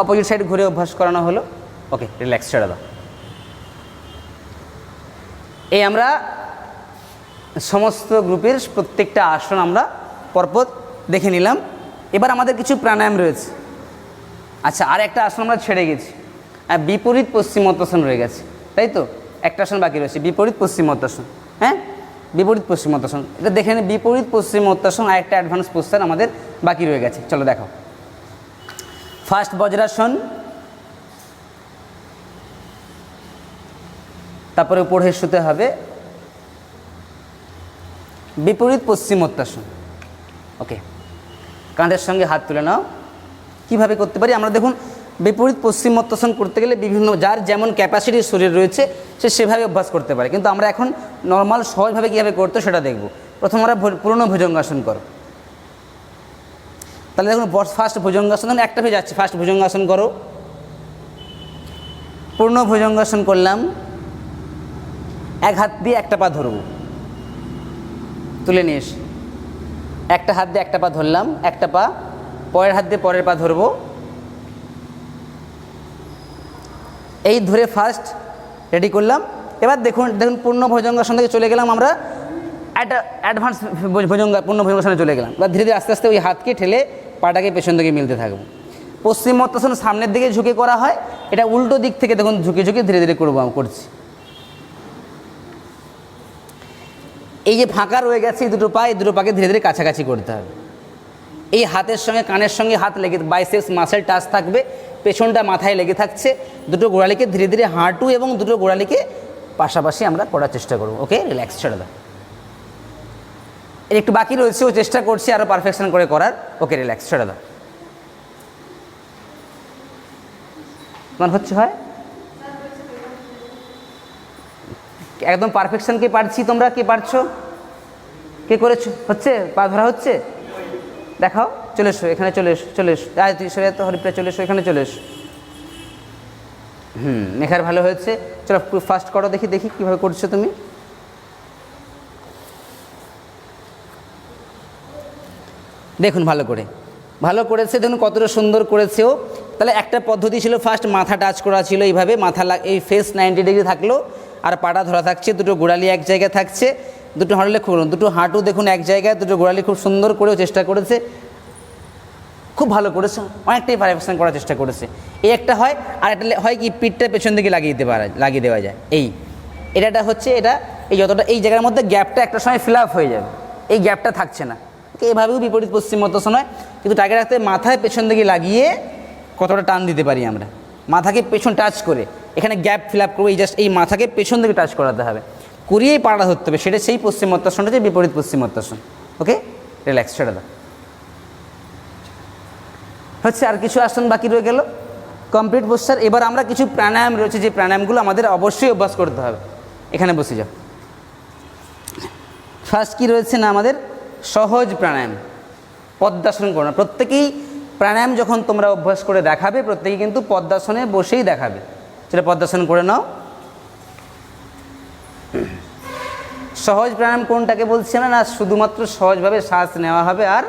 অপোজিট সাইড ঘুরে অভ্যাস করানো হলো। ওকে, রিল্যাক্স, ছেড়ে দাও। এই আমরা সমস্ত গ্রুপের প্রত্যেকটা আসন আমরা পরপর দেখে নিলাম। এবার আমাদের কিছু প্রাণায়াম রয়েছে। আচ্ছা, আর একটা আসন আমরা ছেড়ে গেছি, বিপরীত পশ্চিমোত্তাসন রয়ে গেছে, তাই তো? একটা আসন বাকি রয়েছে, বিপরীত পশ্চিমোত্তাসন। হ্যাঁ, বিপরীত পশ্চিমোত্তাসন, এটা দেখে নিন। বিপরীত পশ্চিমোত্তাসন আর একটা অ্যাডভান্স পোস্টার আমাদের বাকি রয়ে গেছে। চলো দেখো। ফার্স্ট বজ্রাসন, তারপরে উপরে শুতে হবে, বিপরীত পশ্চিমোত্তাসন। ওকে, কাঁধের সঙ্গে হাত তুলে নাও। কীভাবে করতে পারি আমরা দেখুন, বিপরীত পশ্চিমোত্তাসন করতে গেলে বিভিন্ন যার যেমন ক্যাপাসিটির শরীর রয়েছে সে সেভাবে অভ্যাস করতে পারে, কিন্তু আমরা এখন নর্মাল সহজভাবে কীভাবে করতে সেটা দেখব। প্রথম আমরা পুরনো ভুজঙ্গাসন করো। তাহলে দেখুন, ফার্স্ট ভুজঙ্গাসন একটা হয়ে যাচ্ছে। ফার্স্ট ভুজঙ্গাসন করো, পূর্ণ ভুজঙ্গাসন করলাম। এক হাত দিয়ে একটা পা ধরব, তুলে নিয়ে এসে একটা হাত দিয়ে একটা পা ধরলাম, একটা পা, পরের হাত দিয়ে পরের পা ধরবো। এই ধরে ফার্স্ট রেডি করলাম। এবার দেখুন পূর্ণ ভুজঙ্গাসন থেকে চলে গেলাম আমরা একটা অ্যাডভান্স পূর্ণ ভুজঙ্গাসনে চলে গেলাম। এবার ধীরে ধীরে আস্তে আস্তে ওই হাতকে ঠেলে পাটাকে পেছন দিকে মিলতে থাকবো। পশ্চিমোত্তাসন সামনের দিকে ঝুঁকে করা হয়, এটা উল্টো দিক থেকে দেখুন ঝুঁকে ঝুঁকে ধীরে ধীরে করছি। এই যে ফাঁকা রয়ে গেছে এই দুটো পা, এই দুটো পাকে ধীরে ধীরে কাছাকাছি করতে হবে। এই হাতের সঙ্গে কানের সঙ্গে হাত লেগে বাইসেপস মাসেল টাচ থাকবে, পেছনটা মাথায় লেগে থাকছে, দুটো গোড়ালিকে ধীরে ধীরে হাঁটু এবং দুটো গোড়ালিকে পাশাপাশি আমরা করার চেষ্টা করব। ওকে, রিল্যাক্স, ছেড়ে দাও। এর একটু বাকি রয়েছে, ও চেষ্টা করছি আরও পারফেকশন করে করার। ওকে, রিল্যাক্স, ছেড়ে দাও। তোমার হচ্ছে হয় একদম পারফেকশন। কে পারছি? তোমরা কে পারছো? কে করেছো? হচ্ছে? পা ধরা হচ্ছে? দেখাও। চলে এসো এখানে, চলে এসো, চলে এসো। তুই সরে তো হরিপ্রিয়া, চলে এসো এখানে, চলে এসো। মেঘার ভালো হয়েছে। চলো ফার্স্ট করো, দেখি দেখি কীভাবে করছো তুমি। দেখুন ভালো করে, ভালো করেছে, দেখুন কতটা সুন্দর করেছেও। তাহলে একটা পদ্ধতি ছিল, ফার্স্ট মাথা টাচ করা ছিল এইভাবে, মাথা এই ফেস 90 ডিগ্রি থাকলো, আর পাটা ধরা থাকছে, দুটো গোড়ালি এক জায়গায় থাকছে, দুটো হাঁটলে খুব, দুটো হাঁটু দেখুন এক জায়গায়, দুটো গোড়ালি খুব সুন্দর করেও চেষ্টা করেছে, খুব ভালো করেছে, অনেকটাই পারফেকশন করার চেষ্টা করেছে। এই একটা হয়। আর একটা হয় কি, পিঠটা পেছন দিকে লাগিয়ে দেওয়া যায়। এটা হচ্ছে, এটা এই যতটা এই জায়গার মধ্যে গ্যাপটা একটা সময় ফিল আপ হয়ে যাবে, এই গ্যাপটা থাকছে না। এভাবেও বিপরীত পশ্চিমোত্তাসন হয়, কিন্তু টার্গেট রাখতে মাথায় পেছন দিকে লাগিয়ে কতটা টান দিতে পারি আমরা, মাথাকে পেছন টাচ করে এখানে গ্যাপ ফিল আপ করবো। এই জাস্ট এই মাথাকে পেছন দিকে টাচ করাতে হবে, করিয়েই পাড়া ধরতে হবে। সেটা সেই পশ্চিমোত্তাসনটা, যে বিপরীত পশ্চিমোত্তাসন। ওকে, রিল্যাক্স, ছেড়ে দাও। হচ্ছে, আর কিছু আসন বাকি রয়ে গেল, কমপ্লিট পোস্টার। এবার আমরা কিছু প্রাণায়াম রয়েছে, যে প্রাণায়ামগুলো আমাদের অবশ্যই অভ্যাস করতে হবে। এখানে বসে যাও। ফার্স্ট কী রয়েছে না, আমাদের সহজ প্রাণায়াম, পদ্মাসন করো না। প্রত্যেকেই প্রাণায়াম যখন তোমরা অভ্যাস করে দেখাবে, প্রত্যেকেই কিন্তু পদ্মাসনে বসেই দেখাবে। সেটা পদ্মাসন করে নাও। সহজ প্রাণায়াম কোনটাকে বলছি আমরা? না, শুধুমাত্র সহজভাবে শ্বাস নেওয়া হবে আর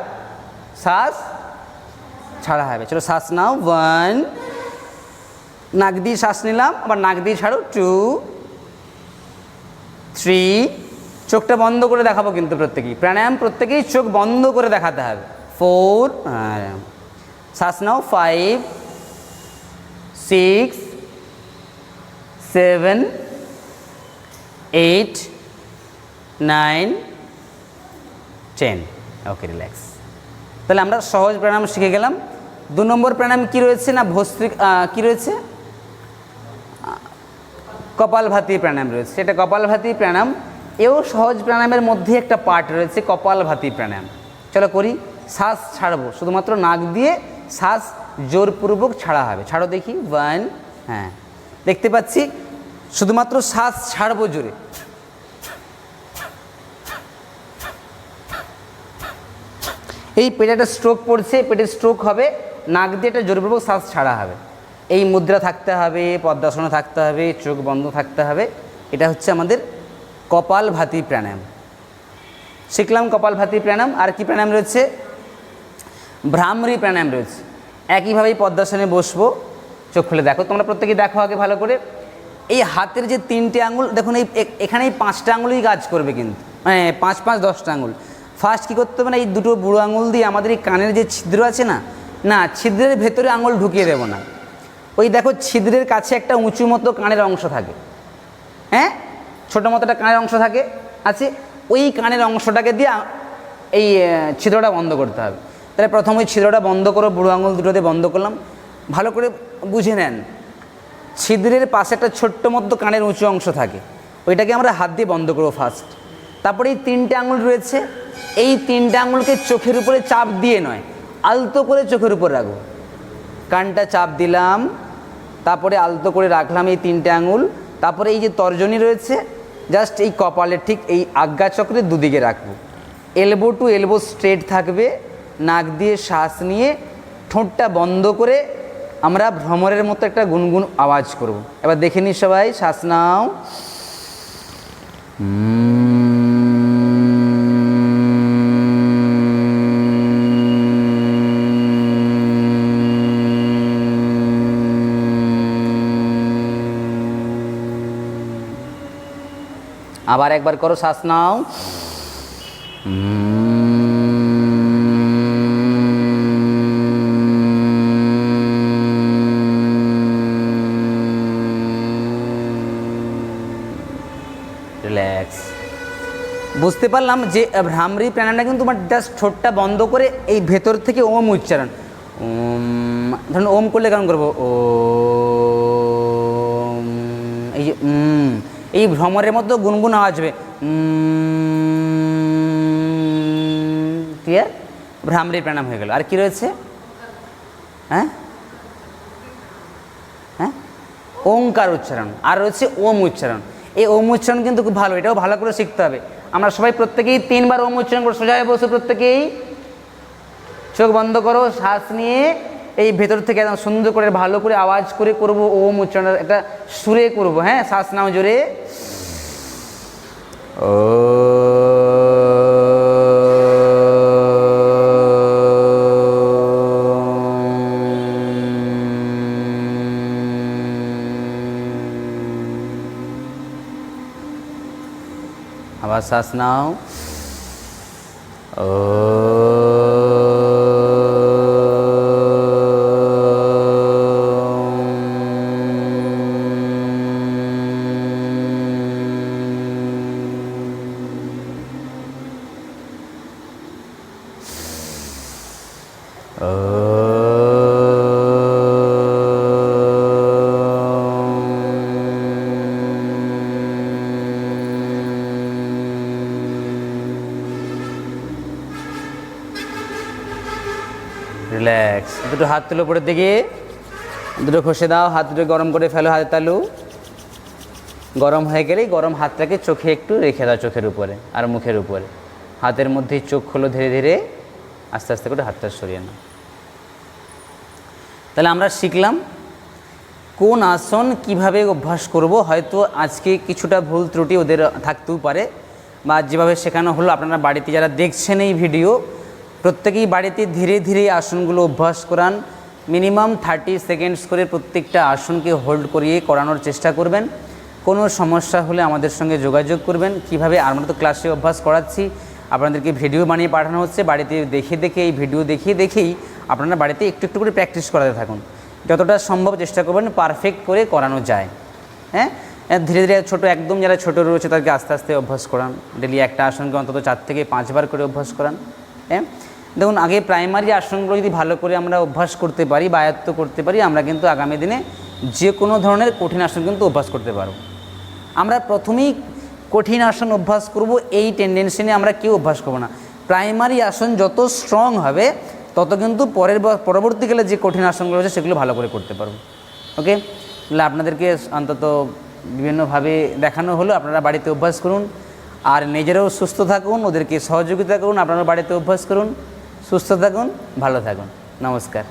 শ্বাস ছাড়া হবে। চলো শ্বাস নাও, 1, নাক দিয়ে শ্বাস নিলাম, আবার নাক দিয়ে ছাড়ো, 2, 3, চোখটা বন্ধ করে দেখাবো কিন্তু প্রত্যেকেই। প্রাণায়াম প্রত্যেকেই চোখ বন্ধ করে দেখাতে হবে। 4, শ্বাস নাও, 5, 6, 7, 8, 9, 10। ওকে, রিল্যাক্স। তাহলে আমরা সহজ প্রাণায়াম শিখে গেলাম। 2 নম্বর প্রাণায়াম কী রয়েছে না, কী রয়েছে, কপালভাতি প্রাণায়াম রয়েছে। সেটা কপালভাতি প্রাণায়াম, এও সহজ প্রাণায়ামের মধ্যে একটা পার্ট রয়েছে, কপালভাতি প্রাণায়াম। চলো করি। শ্বাস ছাড়বো, শুধুমাত্র নাক দিয়ে শ্বাস জোরপূর্বক ছাড়া হবে। ছাড়ো দেখি, 1, হ্যাঁ দেখতে পাচ্ছি, শুধুমাত্র শ্বাস ছাড়বো জোরে। এই পেটে একটা স্ট্রোক পড়ছে, পেটে স্ট্রোক হবে, নাক দিয়ে একটা জোরপূর্বক শ্বাস ছাড়া হবে। এই মুদ্রা থাকতে হবে, পদ্মাসনে থাকতে হবে, চোখ বন্ধ থাকতে হবে। এটা হচ্ছে আমাদের কপালভাতি প্রাণায়াম। শিখলাম কপালভাতি প্রাণায়াম। আর কি প্রাণায়াম রয়েছে? ভ্রামরী প্রাণায়াম রয়েছে। একইভাবেই পদ্মাসনে বসবো, চোখ খুলে দেখো, তোমরা প্রত্যেকেই দেখো আগে ভালো করে। এই হাতের যে 3টে আঙুল দেখুন, এখানে এই 5টা আঙুলই কাজ করবে, কিন্তু মানে 5, 5, 10টা আঙুল। ফার্স্ট কী করতে হবে না, এই দুটো বুড়ো আঙুল দিয়ে আমাদের এই কানের যে ছিদ্র আছে না, না ছিদ্রের ভেতরে আঙুল ঢুকিয়ে দেবো না। ওই দেখো ছিদ্রের কাছে একটা উঁচু মতো কানের অংশ থাকে, হ্যাঁ ছোটো মতো একটা কানের অংশ থাকে আছে, ওই কানের অংশটাকে দিয়ে এই ছিদ্রটা বন্ধ করতে হবে। তাহলে প্রথম ওই ছিদ্রটা বন্ধ করো, বুড়ো আঙুল দুটোতে বন্ধ করলাম। ভালো করে বুঝে নেন, ছিদ্রের পাশে একটা ছোট্ট মতো কানের উঁচু অংশ থাকে, ওইটাকে আমরা হাত দিয়ে বন্ধ করবো ফার্স্ট। তারপরে এই 3টে আঙুল রয়েছে, এই 3টে আঙুলকে চোখের উপরে চাপ দিয়ে নয়, আলতো করে চোখের উপর রাখবো। কানটা চাপ দিলাম, তারপরে আলতো করে রাখলাম এই 3টে আঙুল। তারপরে এই যে তর্জনী রয়েছে, জাস্ট এই কপালের ঠিক এই আজ্ঞাচক্রের দুদিকে রাখবো। এলবো টু এলবো স্ট্রেট থাকবে। নাক দিয়ে শ্বাস নিয়ে ঠোঁটটা বন্ধ করে আমরা ভ্রমরের মতো একটা গুনগুন আওয়াজ করব। এবার দেখে নিই সবাই, শ্বাস নাও, আবার একবার করো, শ্বাস নাও, রিল্যাক্স। বুঝতে পারলাম যে ভ্রামরী প্রাণায়ামটা কিন্তু তোমার জাস্ট ঠোঁটটা বন্ধ করে এই ভেতর থেকে ওম উচ্চারণ, ধরুন ওম করলে কেমন করবো ও, এই যে এই ভ্রমরের মতো গুনগুন আওয়াজ হবে, ক্লিয়ার? ভ্রামরী প্রাণায়াম হয়ে গেল। আর কি রয়েছে? হ্যাঁ হ্যাঁ, ওঙ্কার উচ্চারণ, আর রয়েছে ওম উচ্চারণ। এই ওম উচ্চারণ কিন্তু খুব ভালো, এটাও ভালো করে শিখতে হবে। আমরা সবাই প্রত্যেকেই 3 বার ওম উচ্চারণ করে সোজা হয়ে বসে, প্রত্যেকেই চোখ বন্ধ করো, শ্বাস নিয়ে এই ভেতর থেকে একদম সুন্দর করে ভালো করে আওয়াজ করে করবো ওম উচ্চারণ, একটা সুরে করবো। হ্যাঁ, শ্বাস নাও জোরে, ও আবার শ্বাস নাও, ও রিল্যাক্স। দুটো হাত তুলো উপরের দিকে, দুটো ঘষে দাও, হাত দুটো গরম করে ফেলো, হাতের তালু গরম হয়ে গেলেই গরম হাতটাকে চোখে একটু রেখে দাও, চোখের উপরে আর মুখের উপরে। হাতের মধ্যেই চোখ খোলো ধীরে ধীরে, আস্তে আস্তে করে হাতটা সরিয়ে নাও। তাহলে আমরা শিখলাম কোন আসন কিভাবে অভ্যাস করব। হয়তো আজকে কিছুটা ভুল ত্রুটি ওদের থাকতেও পারে, বা যেভাবে শেখানো হলো আপনারা বাড়িতে যারা দেখছেন এই ভিডিও, প্রত্যেকেই বাড়িতে ধীরে ধীরে আসনগুলো অভ্যাস করান। মিনিমাম 30 সেকেন্ডস করে প্রত্যেকটা আসনকে হোল্ড করিয়ে করানোর চেষ্টা করবেন। কোনো সমস্যা হলে আমাদের সঙ্গে যোগাযোগ করবেন। কিভাবে, আমরা তো ক্লাসে অভ্যাস করাচ্ছি, আপনাদেরকে ভিডিও বানিয়ে পাঠানো হচ্ছে, বাড়িতে দেখে দেখে এই ভিডিও দেখেই আপনারা বাড়িতে একটু একটু করে প্র্যাকটিস করাতে থাকুন। যতটা সম্ভব চেষ্টা করবেন পারফেক্ট করে করানো যায়। হ্যাঁ, ধীরে ধীরে একদম যারা ছোটো রয়েছে তাদেরকে আস্তে আস্তে অভ্যাস করান। ডেলি একটা আসনকে অন্তত 4 থেকে 5 বার করে অভ্যাস করান। হ্যাঁ, দেখুন আগে প্রাইমারি আসনগুলো যদি ভালো করে আমরা অভ্যাস করতে পারি বা আয়ত্ত করতে পারি, আমরা কিন্তু আগামী দিনে যে কোনো ধরনের কঠিন আসন কিন্তু অভ্যাস করতে পারব। আমরা প্রথমেই কঠিন আসন অভ্যাস করব, এই টেন্ডেন্সি নিয়ে আমরা কেউ অভ্যাস করব না। প্রাইমারি আসন যত স্ট্রং হবে তত কিন্তু পরবর্তীকালে যে কঠিন আসনগুলো রয়েছে সেগুলো ভালো করে করতে পারবো। ওকে, তাহলে আপনাদেরকে অন্তত বিভিন্নভাবে দেখানো হলো, আপনারা বাড়িতে অভ্যাস করুন আর নিজেরাও সুস্থ থাকুন, ওদেরকে সহযোগিতা করুন, আপনারা বাড়িতে অভ্যাস করুন, সুস্থ থাকুন, ভালো থাকুন। নমস্কার।